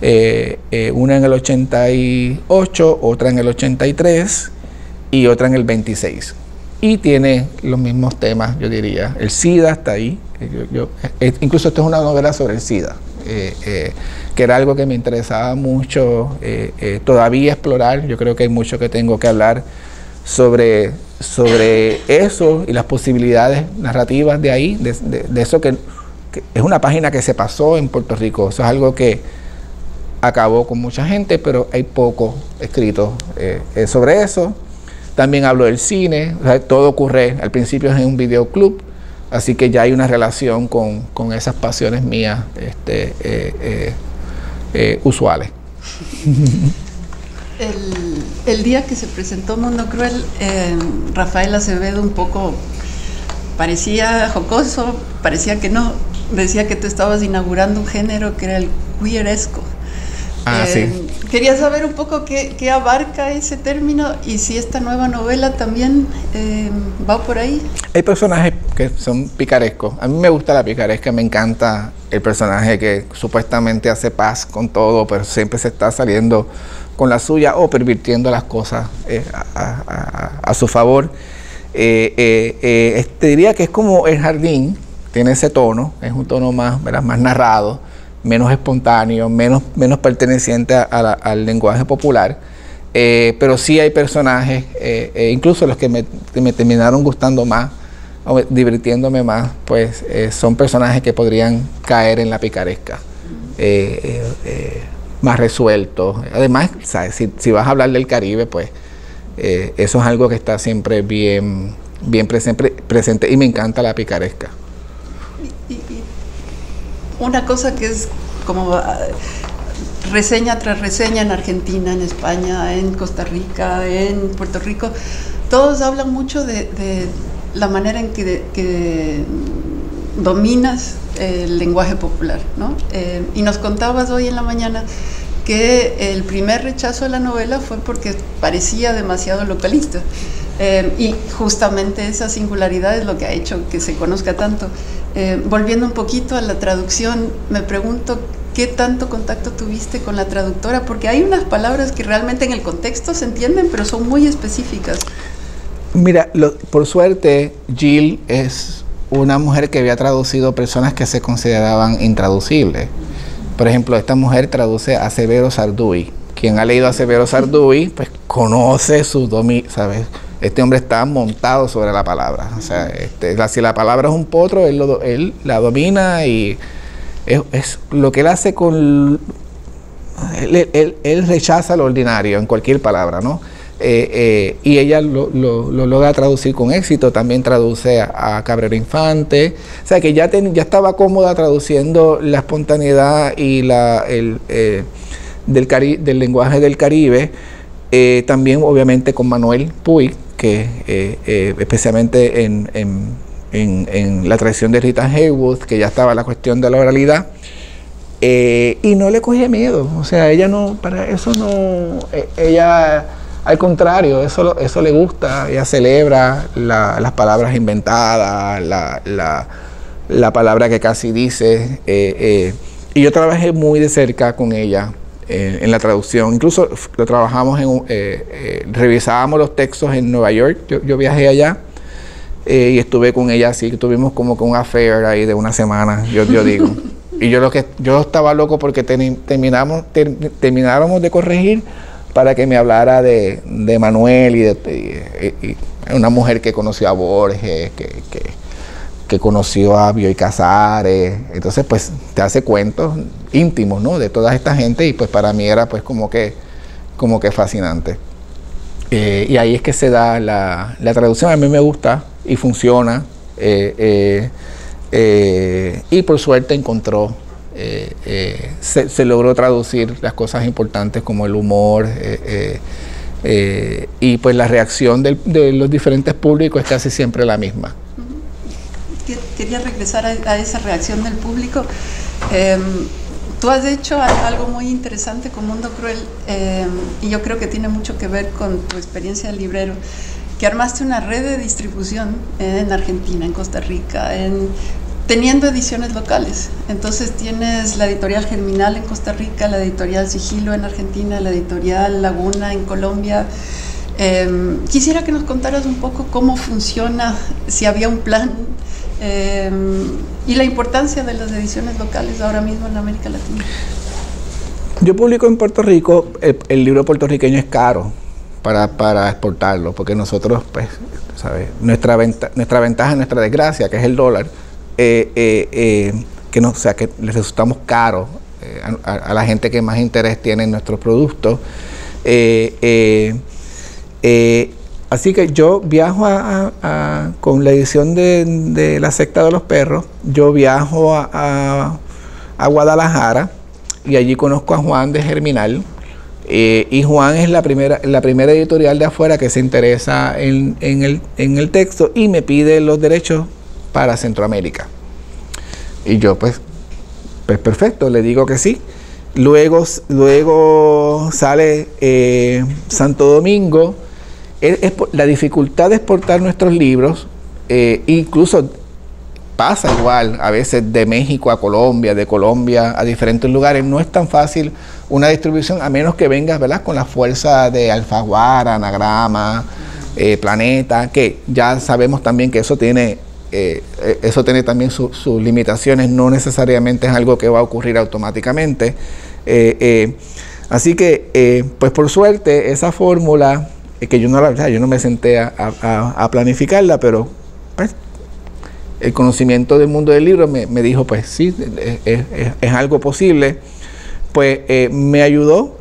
una en el 88, otra en el 83 y otra en el 26. Y tiene los mismos temas, yo diría. El SIDA está ahí. Incluso esto es una novela sobre el SIDA, que era algo que me interesaba mucho todavía explorar. Yo creo que hay mucho que tengo que hablar sobre eso y las posibilidades narrativas de ahí, de eso que es una página que se pasó en Puerto Rico. Eso es algo que acabó con mucha gente, pero hay poco escrito sobre eso. También hablo del cine, o sea, todo ocurre al principio en un videoclub, así que ya hay una relación con esas pasiones mías usuales. El día que se presentó Mundo Cruel, Rafael Acevedo un poco parecía jocoso, parecía que no, decía que tú estabas inaugurando un género que era el queeresco. Sí. Quería saber un poco qué abarca ese término y si esta nueva novela también va por ahí. Hay personajes que son picarescos. A mí me gusta la picaresca, me encanta el personaje que supuestamente hace paz con todo, pero siempre se está saliendo con la suya o pervirtiendo las cosas a su favor. Te diría que es como El Jardín, tiene ese tono, es un tono más, ¿verdad?, más narrado, menos espontáneo, menos perteneciente al lenguaje popular, pero sí hay personajes, incluso los que me terminaron gustando más o divirtiéndome más, pues son personajes que podrían caer en la picaresca, más resueltos. Además, ¿sabes? Si vas a hablar del Caribe, pues eso es algo que está siempre bien presente y me encanta la picaresca. Una cosa que es como reseña tras reseña en Argentina, en España, en Costa Rica, en Puerto Rico, todos hablan mucho de la manera en que dominas el lenguaje popular, ¿no? Y nos contabas hoy en la mañana que el primer rechazo de la novela fue porque parecía demasiado localista. Y justamente esa singularidad es lo que ha hecho que se conozca tanto. Volviendo un poquito a la traducción, me pregunto qué tanto contacto tuviste con la traductora, porque hay unas palabras que realmente en el contexto se entienden, pero son muy específicas. Mira, por suerte, Jill es una mujer que había traducido personas que se consideraban intraducibles. Por ejemplo, esta mujer traduce a Severo Sarduy. Quien ha leído a Severo Sarduy, pues conoce su dominio, ¿sabes? Este hombre está montado sobre la palabra. O sea, si la palabra es un potro, él la domina y es lo que él hace con... Él rechaza lo ordinario en cualquier palabra, ¿no? Y ella lo logra traducir con éxito. También traduce a Cabrera Infante. O sea, que ya estaba cómoda traduciendo la espontaneidad y del lenguaje del Caribe. También, obviamente, con Manuel Puig, que especialmente en La traición de Rita Hayworth, que ya estaba la cuestión de la oralidad, y no le cogía miedo. O sea, ella no, para eso no, ella, al contrario, eso le gusta. Ella celebra las palabras inventadas, la palabra que casi dice, y yo trabajé muy de cerca con ella en la traducción. Incluso lo trabajamos revisábamos los textos en Nueva York. Yo viajé allá y estuve con ella, así que tuvimos como que un affair ahí de una semana, yo digo. Y yo estaba loco porque termináramos de corregir para que me hablara de Manuel y una mujer que conoció a Borges, que conoció a Bioy Casares. Entonces, pues, te hace cuentos íntimos, ¿no?, de toda esta gente, y pues para mí era pues como que fascinante. Y ahí es que se da la traducción. A mí me gusta y funciona, y por suerte encontró, se logró traducir las cosas importantes como el humor, y pues la reacción de los diferentes públicos es casi siempre la misma. Quería regresar a esa reacción del público. Tú has hecho algo muy interesante con Mundo Cruel, y yo creo que tiene mucho que ver con tu experiencia de librero, que armaste una red de distribución en Argentina, en Costa Rica, teniendo ediciones locales. Entonces tienes la editorial Germinal en Costa Rica, la editorial Sigilo en Argentina, la editorial Laguna en Colombia. Quisiera que nos contaras un poco cómo funciona, si había un plan, y la importancia de las ediciones locales ahora mismo en América Latina. Yo publico en Puerto Rico. El libro puertorriqueño es caro para exportarlo, porque nosotros, pues, ¿sabes? Nuestra ventaja, nuestra desgracia, que es el dólar, que le resultamos caros a la gente que más interés tiene en nuestros productos. Así que yo viajo con la edición de La secta de los perros. Yo viajo a Guadalajara y allí conozco a Juan de Germinal. Y Juan es la primera editorial de afuera que se interesa en el texto y me pide los derechos para Centroamérica. Y yo, pues perfecto, le digo que sí. Luego sale Santo Domingo. La dificultad de exportar nuestros libros, incluso pasa igual a veces de México a Colombia, de Colombia a diferentes lugares. No es tan fácil una distribución, a menos que vengas, ¿verdad?, con la fuerza de Alfaguara, Anagrama, Planeta, que ya sabemos también que eso tiene también sus limitaciones. No necesariamente es algo que va a ocurrir automáticamente. Así que, pues por suerte, esa fórmula, que yo no me senté a planificarla, pero pues, el conocimiento del mundo del libro me dijo, pues sí, es algo posible. Pues me ayudó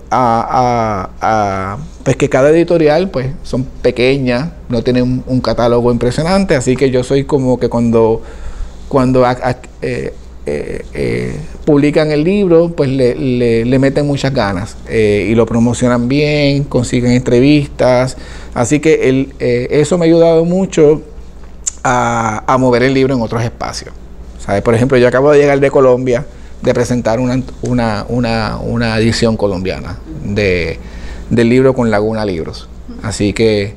pues que cada editorial pues son pequeñas, no tienen un catálogo impresionante, así que yo soy como que cuando publican el libro, pues le meten muchas ganas y lo promocionan bien, consiguen entrevistas, así que eso me ha ayudado mucho a mover el libro en otros espacios, ¿sabes? Por ejemplo, yo acabo de llegar de Colombia, de presentar una edición colombiana del libro con Laguna Libros. Así que,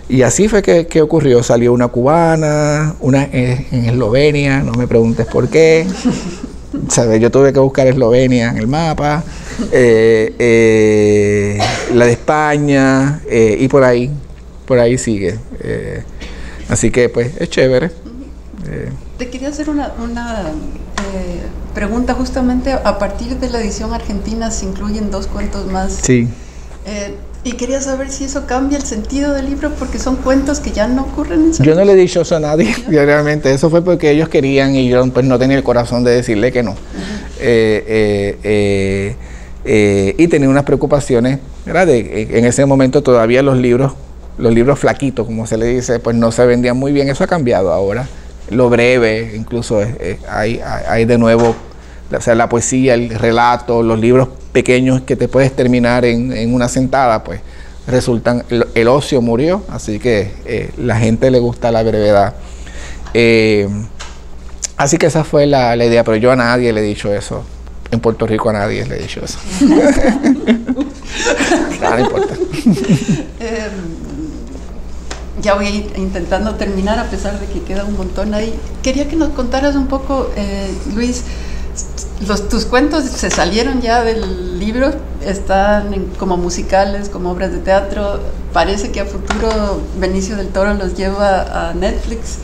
y así fue que ocurrió. Salió una cubana, una en Eslovenia, no me preguntes por qué. ¿Sabes? Yo tuve que buscar Eslovenia en el mapa, la de España, y por ahí sigue. Así que, pues, es chévere. Te quería hacer una pregunta. Justamente a partir de la edición argentina se incluyen 2 cuentos más. Sí. Y quería saber si eso cambia el sentido del libro, porque son cuentos que ya no ocurren en Yo no le he dicho eso a nadie, realmente. Eso fue porque ellos querían y yo pues no tenía el corazón de decirle que no. Y tenía unas preocupaciones, ¿verdad? En ese momento todavía los libros flaquitos, como se le dice, pues no se vendían muy bien. Eso ha cambiado ahora. Lo breve, incluso hay de nuevo, o sea, la poesía, el relato, los libros pequeños que te puedes terminar en una sentada, pues resultan, el ocio murió, así que la gente le gusta la brevedad. Así que esa fue la idea, pero yo a nadie le he dicho eso. En Puerto Rico a nadie le he dicho eso. No importa. Ya voy a ir intentando terminar, a pesar de que queda un montón ahí. Quería que nos contaras un poco, Luis, tus cuentos se salieron ya del libro, están como musicales, como obras de teatro. Parece que a futuro Benicio del Toro los lleva a Netflix.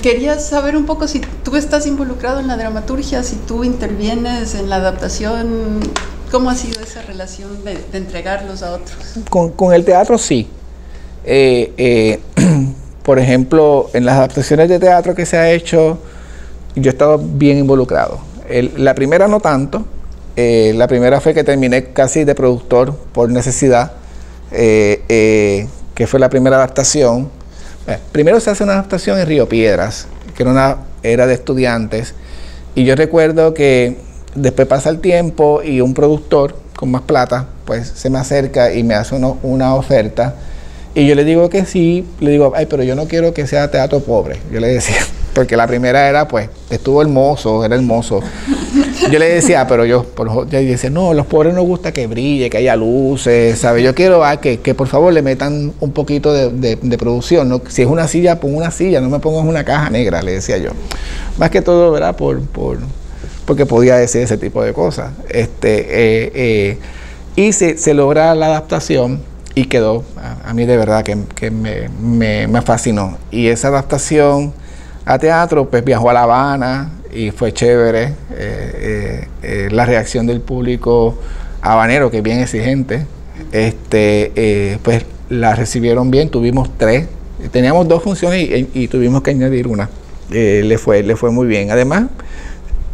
Quería saber un poco si tú estás involucrado en la dramaturgia, si tú intervienes en la adaptación. ¿Cómo ha sido esa relación de entregarlos a otros? Con el teatro sí. Por ejemplo, en las adaptaciones de teatro que se ha hecho, yo he estado bien involucrado. La primera no tanto. La primera fue que terminé casi de productor por necesidad, que fue la primera adaptación. Primero se hace una adaptación en Río Piedras, que era de estudiantes, y yo recuerdo que después pasa el tiempo y un productor con más plata pues se me acerca y me hace una oferta. Y yo le digo que sí, le digo, ay, pero yo no quiero que sea teatro pobre. Yo le decía, porque la primera era, pues, era hermoso. Yo le decía, pero yo decía, no, los pobres nos gusta que brille, que haya luces, ¿sabes? Yo quiero que por favor le metan un poquito de producción, ¿no? Si es una silla, pon una silla, no me pongas una caja negra, le decía yo. Más que todo, ¿verdad? Porque podía decir ese tipo de cosas. Y se logra la adaptación. Y quedó, a mí de verdad que me fascinó. Y esa adaptación a teatro, pues viajó a La Habana y fue chévere. La reacción del público habanero, que es bien exigente, pues la recibieron bien. Tuvimos 3, teníamos 2 funciones y tuvimos que añadir una. Le fue muy bien. Además,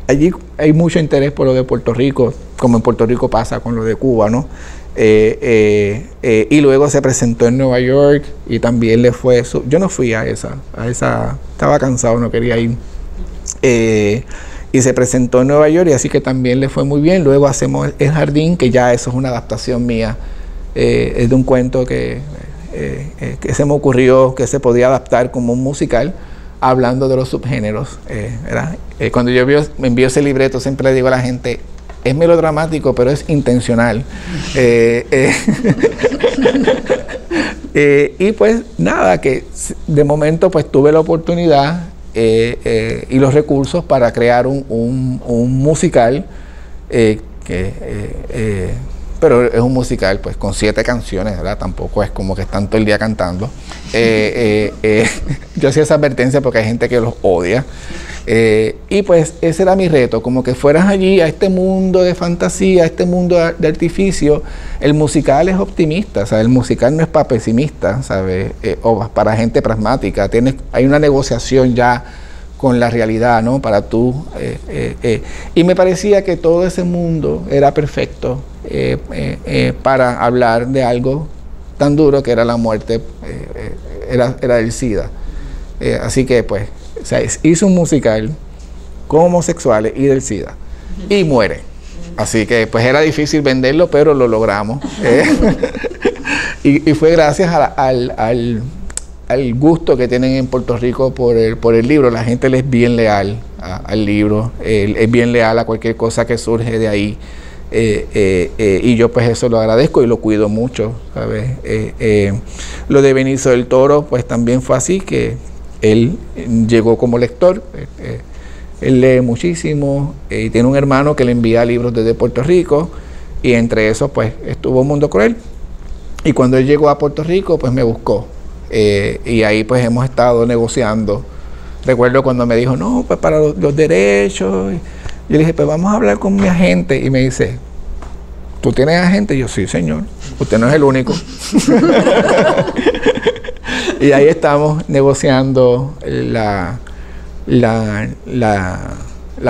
allí hay mucho interés por lo de Puerto Rico, como en Puerto Rico pasa con lo de Cuba, ¿no? Y luego se presentó en Nueva York y también le fue... Yo no fui a esa, estaba cansado, no quería ir. Y se presentó en Nueva York y así que también le fue muy bien. Luego hacemos El Jardín, que ya eso es una adaptación mía, es de un cuento que se me ocurrió que se podía adaptar como un musical, hablando de los subgéneros. Cuando yo me envío ese libreto, siempre le digo a la gente, es melodramático, pero es intencional. Y pues nada, que de momento pues tuve la oportunidad y los recursos para crear un musical, pero es un musical pues con 7 canciones, ¿verdad? Tampoco es como que están todo el día cantando. Yo hacía esa advertencia porque hay gente que los odia. Y pues ese era mi reto, como que fueras allí a este mundo de fantasía, a este mundo de artificio. El musical es optimista, ¿sabes? El musical no es para pesimistas, ¿sabes? O para gente pragmática. Hay una negociación ya con la realidad, ¿no? Para tú. Y me parecía que todo ese mundo era perfecto para hablar de algo tan duro que era la muerte, era del SIDA. Así que pues, o sea, hizo un musical con homosexuales y del SIDA y muere. Así que pues era difícil venderlo, pero lo logramos. Y fue gracias al gusto que tienen en Puerto Rico por el libro. La gente le es bien leal al libro, es bien leal a cualquier cosa que surge de ahí. Y yo pues eso lo agradezco y lo cuido mucho, ¿sabes? Lo de Benicio del Toro pues también fue así, que él llegó como lector, él lee muchísimo y tiene un hermano que le envía libros desde Puerto Rico, y entre esos pues estuvo Mundo Cruel, y cuando él llegó a Puerto Rico pues me buscó, y ahí pues hemos estado negociando. Recuerdo cuando me dijo, no, pues para los derechos. Yo le dije, pues vamos a hablar con mi agente, y me dice, ¿tú tienes agente? Y yo, sí, señor, usted no es el único. Y ahí estamos negociando la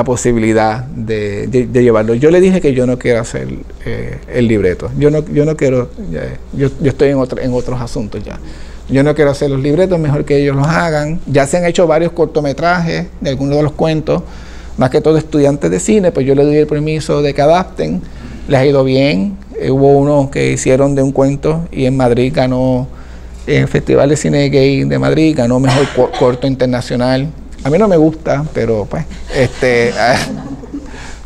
posibilidad de llevarlo. Yo le dije que yo no quiero hacer el libreto. Yo no quiero, yo estoy en otros asuntos ya. Yo no quiero hacer los libretos, mejor que ellos los hagan. Ya se han hecho varios cortometrajes de algunos de los cuentos, más que todo estudiantes de cine, pues yo le doy el permiso de que adapten. Les ha ido bien. Hubo uno que hicieron de un cuento y en Madrid ganó, en el Festival de Cine Gay de Madrid, ganó mejor corto internacional. A mí no me gusta, pero pues,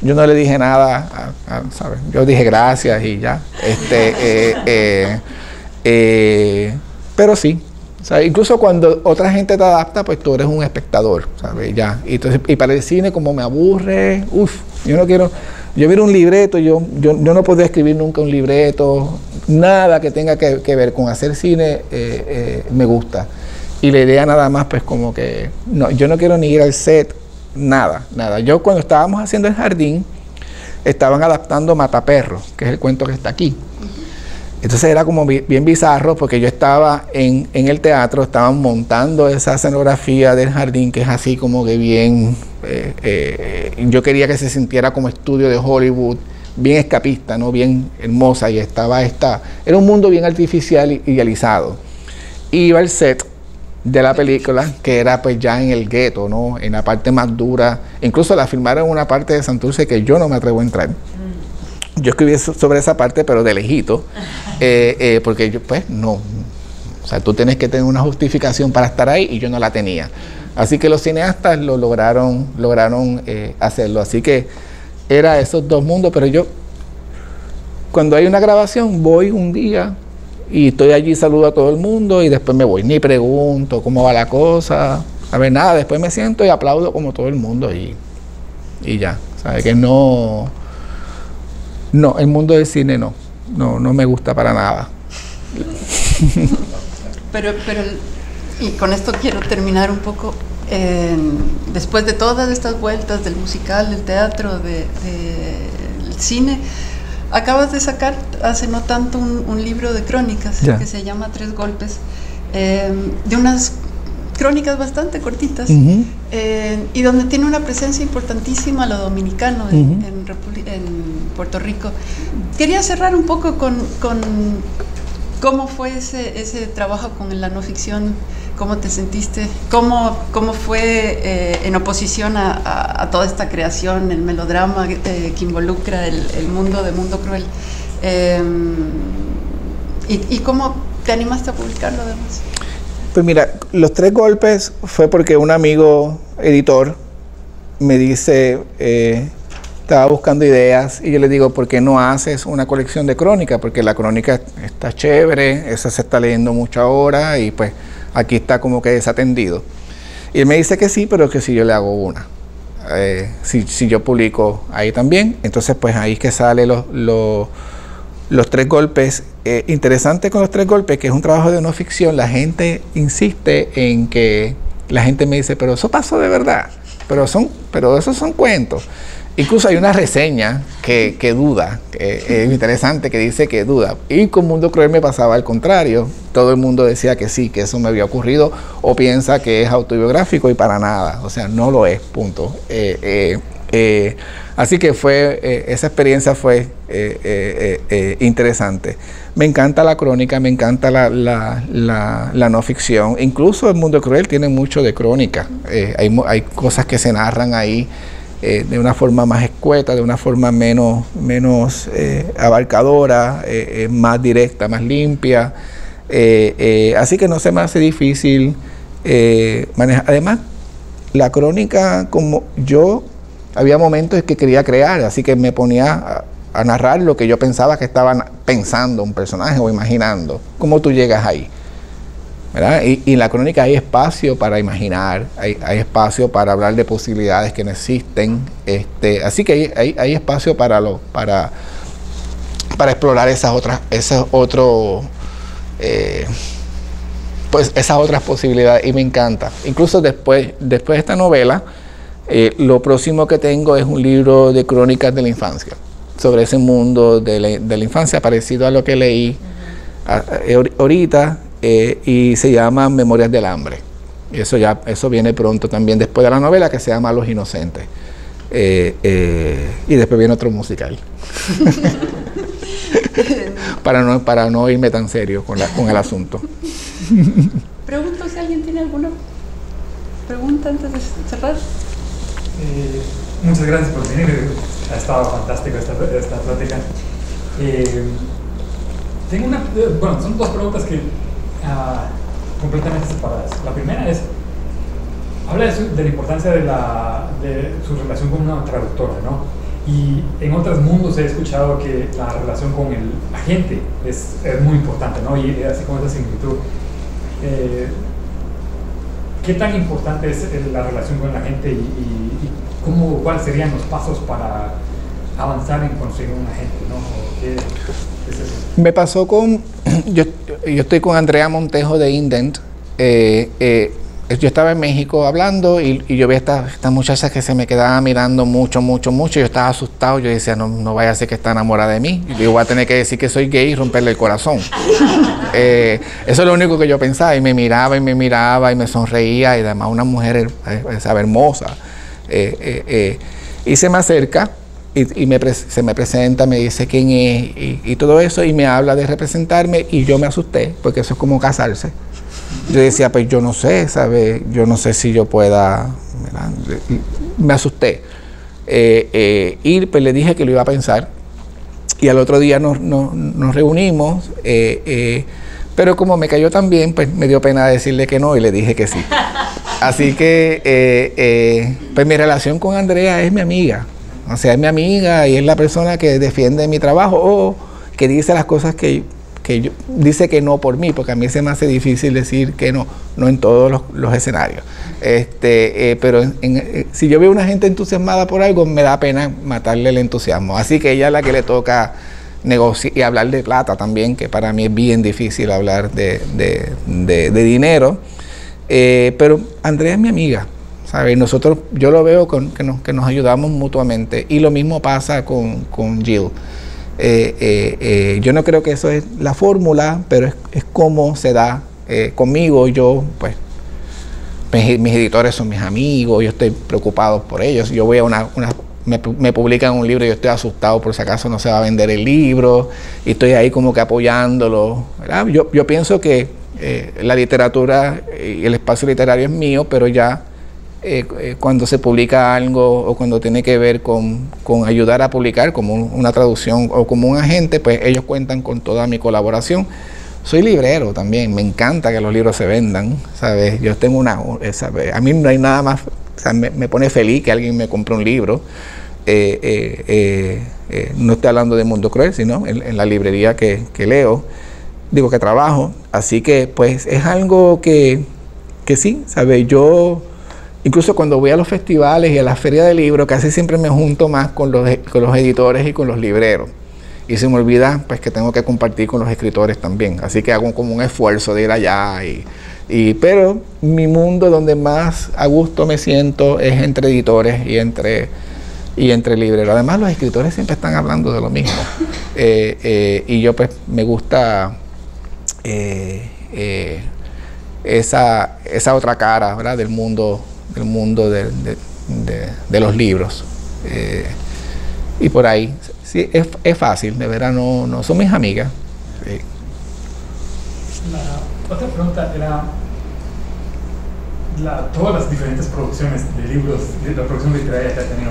yo no le dije nada, ¿sabes? Yo dije gracias y ya. Pero sí, o sea, incluso cuando otra gente te adapta, pues tú eres un espectador, ¿sabes? Ya. Y para el cine, como me aburre, yo no quiero. Yo miro un libreto, yo no podría escribir nunca un libreto, nada que tenga que ver con hacer cine me gusta. Y la idea nada más, pues como que, no, yo no quiero ni ir al set, nada. Yo cuando estábamos haciendo El Jardín, estaban adaptando Mataperros, que es el cuento que está aquí. Entonces era como bien bizarro, porque yo estaba en el teatro, estaban montando esa escenografía del Jardín, que es así como que bien, yo quería que se sintiera como estudio de Hollywood, bien escapista, ¿no? Bien hermosa, y era un mundo bien artificial y idealizado. Y iba al set de la película, que era pues ya en el gueto, ¿no? En la parte más dura, incluso la filmaron en una parte de Santurce que yo no me atrevo a entrar. Yo escribí sobre esa parte, pero de lejito, porque yo, pues, no. O sea, tú tienes que tener una justificación para estar ahí, y yo no la tenía. Así que los cineastas lo lograron hacerlo. Así que era esos dos mundos, pero yo, cuando hay una grabación, voy un día, y estoy allí, saludo a todo el mundo, y después me voy. Ni pregunto cómo va la cosa, a ver, nada. Después me siento y aplaudo como todo el mundo, y ya. ¿Sabes? Que no, el mundo del cine no me gusta para nada. Pero y con esto quiero terminar un poco. Después de todas estas vueltas del musical, del teatro, del cine, acabas de sacar hace no tanto un libro de crónicas que se llama Tres Golpes, de unas crónicas bastante cortitas, y donde tiene una presencia importantísima lo dominicano en Puerto Rico. Quería cerrar un poco con cómo fue ese trabajo con la no ficción, cómo te sentiste, cómo fue en oposición a toda esta creación, el melodrama que involucra el mundo de Mundo Cruel, y cómo te animaste a publicarlo además. Pues mira, Los Tres Golpes fue porque un amigo editor me dice, estaba buscando ideas y yo le digo, ¿por qué no haces una colección de crónicas? Porque la crónica está chévere, esa se está leyendo mucho ahora y pues aquí está como que desatendido. Y él me dice que sí, pero que si yo le hago una. Si yo publico ahí también, entonces pues ahí es que sale los 3 golpes. Interesante con los 3 golpes, que es un trabajo de no ficción, la gente insiste en que, la gente me dice, pero eso pasó de verdad, pero esos son cuentos. Incluso hay una reseña que duda, es interesante, que dice que duda. Y con Mundo Cruel me pasaba al contrario. Todo el mundo decía que sí, que eso me había ocurrido, o piensa que es autobiográfico y para nada. O sea, no lo es, punto. Así que esa experiencia fue interesante. Me encanta la crónica, me encanta la no ficción. Incluso el Mundo Cruel tiene mucho de crónica. Hay cosas que se narran ahí de una forma más escueta, de una forma menos abarcadora, más directa, más limpia. Así que no se me hace difícil manejar. Además, la crónica, como yo, había momentos en que quería crear, así que me ponía a narrar lo que yo pensaba que estaba pensando un personaje o imaginando. ¿Cómo tú llegas ahí? ¿Verdad? Y en la crónica hay espacio para imaginar, hay espacio para hablar de posibilidades que no existen, así que hay espacio para explorar esas otras posibilidades, y me encanta. Incluso después de esta novela, lo próximo que tengo es un libro de crónicas de la infancia, sobre ese mundo de la infancia, parecido a lo que leí ahorita. Y se llama Memorias del Hambre. Y eso viene pronto también, después de la novela, que se llama Los Inocentes. Y después viene otro musical. para no irme tan serio con el asunto. Pregunto si alguien tiene alguna pregunta antes de cerrar. Muchas gracias por venir. Ha estado fantástico esta plática. Tengo son 2 preguntas que completamente separadas. La primera es, habla de la importancia de su relación con una traductora, ¿no? Y en otros mundos he escuchado que la relación con el agente es muy importante, ¿no? Y así como esta similitud. ¿Qué tan importante es la relación con el agente y cuáles serían los pasos para avanzar en conseguir un agente, ¿no? ¿Qué es eso? Me pasó yo estoy con Andrea Montejo de Indent. Yo estaba en México hablando y yo vi a esta muchacha que se me quedaba mirando mucho. Yo estaba asustado. Yo decía, no vaya a ser que está enamorada de mí. Yo voy a tener que decir que soy gay y romperle el corazón. Eso es lo único que yo pensaba. Y me miraba y me sonreía. Y además una mujer hermosa. Y se me acerca. Y se me presenta, me dice quién es y todo eso, y me habla de representarme, y yo me asusté, porque eso es como casarse. Yo decía, pues yo no sé, ¿sabes? Yo no sé si yo pueda, ¿verdad? Me asusté. Y pues le dije que lo iba a pensar, y al otro día nos reunimos, pero como me cayó tan bien, pues me dio pena decirle que no, y le dije que sí. Así que, pues mi relación con Andrea es mi amiga. O sea, es mi amiga y es la persona que defiende mi trabajo o que dice las cosas que yo dice que no por mí, porque a mí se me hace difícil decir que no en todos los escenarios. Pero si yo veo a una gente entusiasmada por algo, me da pena matarle el entusiasmo. Así que ella es la que le toca negociar y hablar de plata también, que para mí es bien difícil hablar de dinero. Pero Andrea es mi amiga. ¿Sabes? Yo lo veo que nos ayudamos mutuamente, y lo mismo pasa con Jill. Yo no creo que eso es la fórmula, pero es como se da conmigo. Yo, pues, mis editores son mis amigos, yo estoy preocupado por ellos. Yo voy a me publican un libro y yo estoy asustado por si acaso no se va a vender el libro, y estoy ahí como que apoyándolo, ¿verdad? Yo pienso que la literatura y el espacio literario es mío, pero ya cuando se publica algo o cuando tiene que ver con ayudar a publicar, como una traducción o como un agente, pues ellos cuentan con toda mi colaboración. Soy librero también, me encanta que los libros se vendan, ¿sabes? Yo tengo a mí no hay nada más, o sea, me pone feliz que alguien me compre un libro. no estoy hablando de Mundo Cruel, sino en la librería que leo, digo que trabajo. Así que pues es algo que sí, ¿sabes? Yo incluso cuando voy a los festivales y a las ferias de libros, casi siempre me junto más con los editores y con los libreros. Y se me olvida pues que tengo que compartir con los escritores también. Así que hago como un esfuerzo de ir allá. Pero mi mundo donde más a gusto me siento es entre editores y entre libreros. Además, los escritores siempre están hablando de lo mismo. Y yo pues me gusta esa otra cara, ¿verdad? del mundo de los libros. Y por ahí, sí, es fácil, de verdad, no son mis amigas. Sí. La otra pregunta era todas las diferentes producciones de libros, de la producción literaria que ha tenido.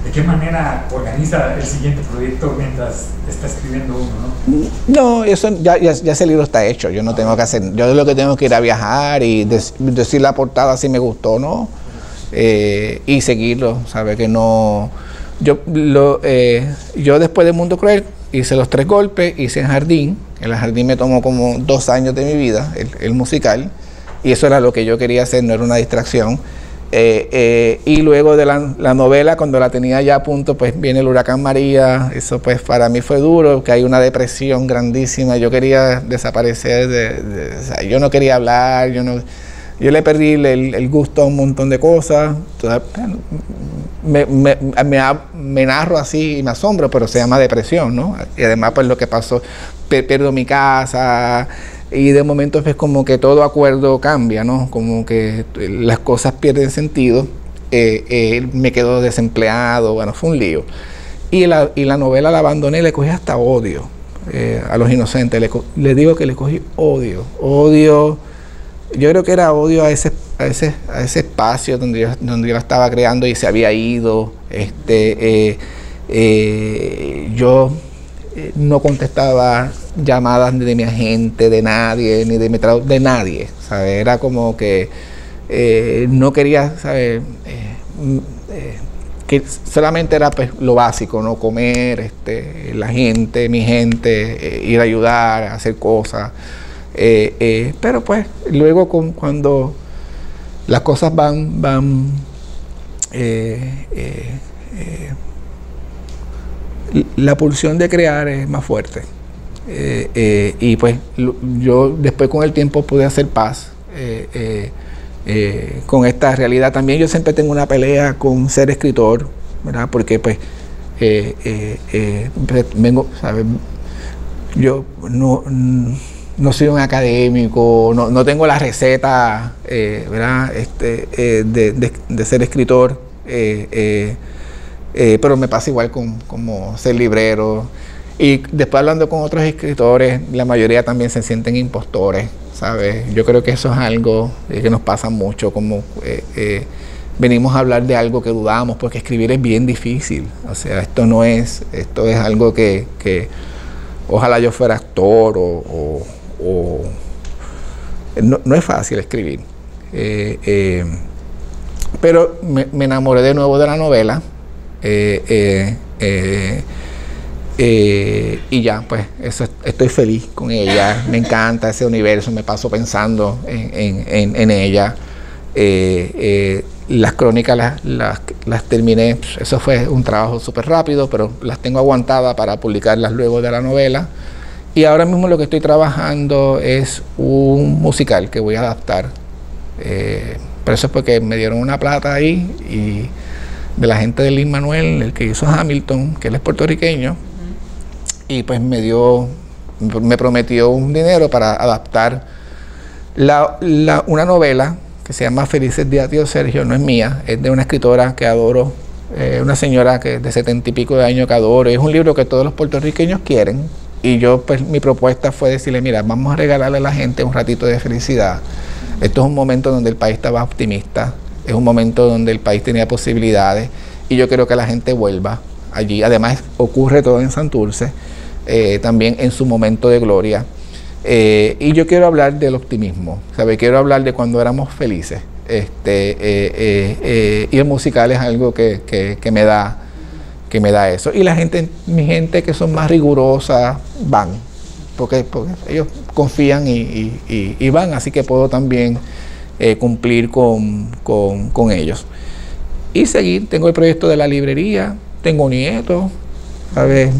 ¿De qué manera organiza el siguiente proyecto mientras está escribiendo uno, no? No, eso ya ese libro está hecho. Yo no tengo que hacer. Yo lo que tengo que ir a viajar y decir la portada si me gustó o no, y seguirlo. Sabe que no. Yo después de Mundo Cruel hice Los Tres Golpes, hice Jardín. El Jardín me tomó como 2 años de mi vida, el musical, y eso era lo que yo quería hacer, no era una distracción. Y luego de la novela, cuando la tenía ya a punto, pues viene el huracán María. Eso pues para mí fue duro, que hay una depresión grandísima. Yo quería desaparecer, o sea, yo no quería hablar, yo le perdí el gusto a un montón de cosas. Entonces, me narro así y me asombro, pero se llama depresión, ¿no? Y además pues lo que pasó, pierdo mi casa. Y de momento es como que todo acuerdo cambia, ¿no? Como que las cosas pierden sentido. Me quedo desempleado, bueno, fue un lío. Y la novela la abandoné, le cogí hasta odio a Los Inocentes. Le digo que le cogí odio. Yo creo que era odio a ese espacio donde yo la estaba creando y se había ido. Yo no contestaba llamadas ni de mi agente, de nadie, ni de nadie, ¿sabes? Era como que no quería, ¿sabes? Que solamente era pues lo básico, ¿no? Comer, la gente, mi gente, ir a ayudar, a hacer cosas. Pero pues luego cuando las cosas van la pulsión de crear es más fuerte. Y pues yo después con el tiempo pude hacer paz con esta realidad. También yo siempre tengo una pelea con ser escritor, ¿verdad? Porque pues vengo, ¿sabes? Yo no soy un académico, no tengo la receta, ¿verdad? De ser escritor, pero me pasa igual como ser librero. Y después hablando con otros escritores, la mayoría también se sienten impostores, ¿sabes? Yo creo que eso es algo que nos pasa mucho, como venimos a hablar de algo que dudamos, porque escribir es bien difícil. O sea, esto es algo que ojalá yo fuera actor no es fácil escribir. Pero me enamoré de nuevo de la novela. Y ya, pues, estoy feliz con ella. Me encanta ese universo, me paso pensando en ella. Las crónicas las terminé, eso fue un trabajo súper rápido, pero las tengo aguantadas para publicarlas luego de la novela. Y ahora mismo lo que estoy trabajando es un musical que voy a adaptar. Pero eso es porque me dieron una plata ahí, y de la gente de Lin-Manuel, el que hizo Hamilton, que él es puertorriqueño, y pues me prometió un dinero para adaptar una novela que se llama Felices Días Tío Sergio. No es mía, es de una escritora que adoro, una señora que de 70 y pico de años que adoro. Es un libro que todos los puertorriqueños quieren, y yo pues mi propuesta fue decirle, mira, vamos a regalarle a la gente un ratito de felicidad. Esto es un momento donde el país estaba optimista, es un momento donde el país tenía posibilidades, y yo quiero que la gente vuelva allí. Además ocurre todo en Santurce, también en su momento de gloria. Y yo quiero hablar del optimismo, ¿sabe? Quiero hablar de cuando éramos felices. Y el musical es algo que me da que me da eso. Y mi gente que son más rigurosas van, porque ellos confían y van, así que puedo también cumplir con ellos. Y seguir, tengo el proyecto de la librería, tengo nietos, ¿sabes?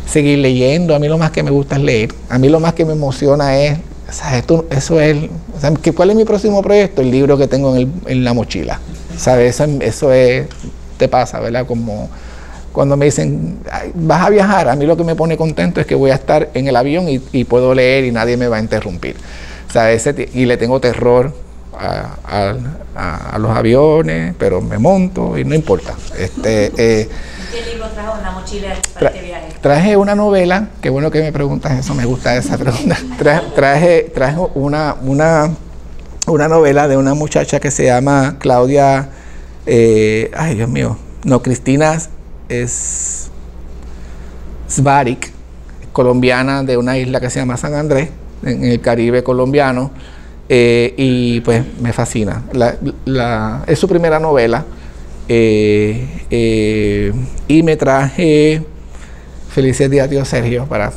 Seguir leyendo. A mí lo más que me gusta es leer. A mí lo más que me emociona es, ¿sabes? Eso es, ¿sabes? ¿Cuál es mi próximo proyecto? El libro que tengo en la mochila, ¿sabes? Eso es, te pasa, ¿verdad? Como cuando me dicen, vas a viajar, a mí lo que me pone contento es que voy a estar en el avión y puedo leer y nadie me va a interrumpir, ¿sabes? Y le tengo terror a los aviones, pero me monto y no importa. ¿Qué libro trajo en la mochila para este viaje? Traje una novela, qué bueno que me preguntas eso, me gusta esa pregunta. Traje una novela de una muchacha que se llama Claudia, ay Dios mío, no, Cristina Svaric, colombiana de una isla que se llama San Andrés, en el Caribe colombiano. Y pues me fascina. Es su primera novela. Y me traje Felices días, tío Sergio, para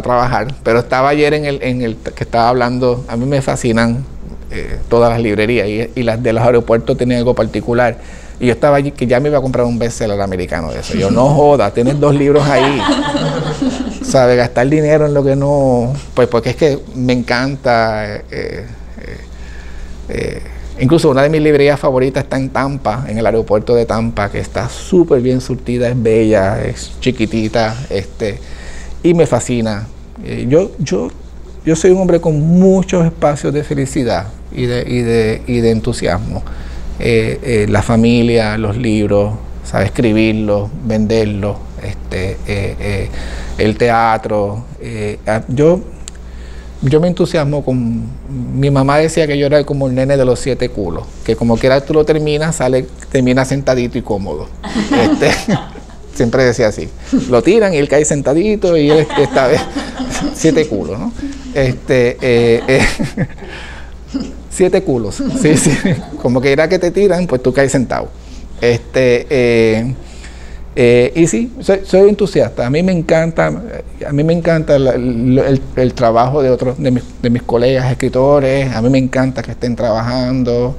trabajar. Pero estaba ayer en el que estaba hablando. A mí me fascinan todas las librerías y las de los aeropuertos tienen algo particular. Y yo estaba allí que ya me iba a comprar un bestseller americano de eso. Yo, no joda, tienes 2 libros ahí. ¿Sabe? Gastar dinero en lo que no... Pues porque es que me encanta... incluso una de mis librerías favoritas está en Tampa, en el aeropuerto de Tampa, que está súper bien surtida, es bella, es chiquitita, y me fascina. Yo soy un hombre con muchos espacios de felicidad y de entusiasmo. La familia, los libros, ¿sabes? Escribirlos, venderlos, el teatro. Yo me entusiasmo con... Mi mamá decía que yo era como el nene de los 7 culos, que como quiera tú lo terminas, termina sentadito y cómodo. Siempre decía así. Lo tiran y él cae sentadito y él esta vez 7 culos, ¿no? 7 culos, sí. Como que era que te tiran, pues tú caes sentado. Y sí, soy entusiasta. A mí me encanta el trabajo de mis colegas escritores. A mí me encanta que estén trabajando.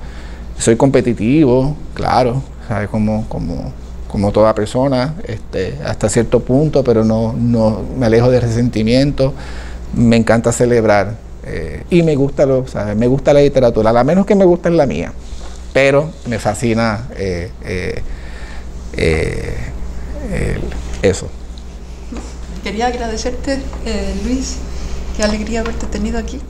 Soy competitivo, claro, ¿sabes? Como toda persona, hasta cierto punto, pero no me alejo de resentimiento. Me encanta celebrar y me gusta me gusta la literatura. La menos que me gusta es la mía, pero me fascina eso. Quería agradecerte, Luis, qué alegría haberte tenido aquí.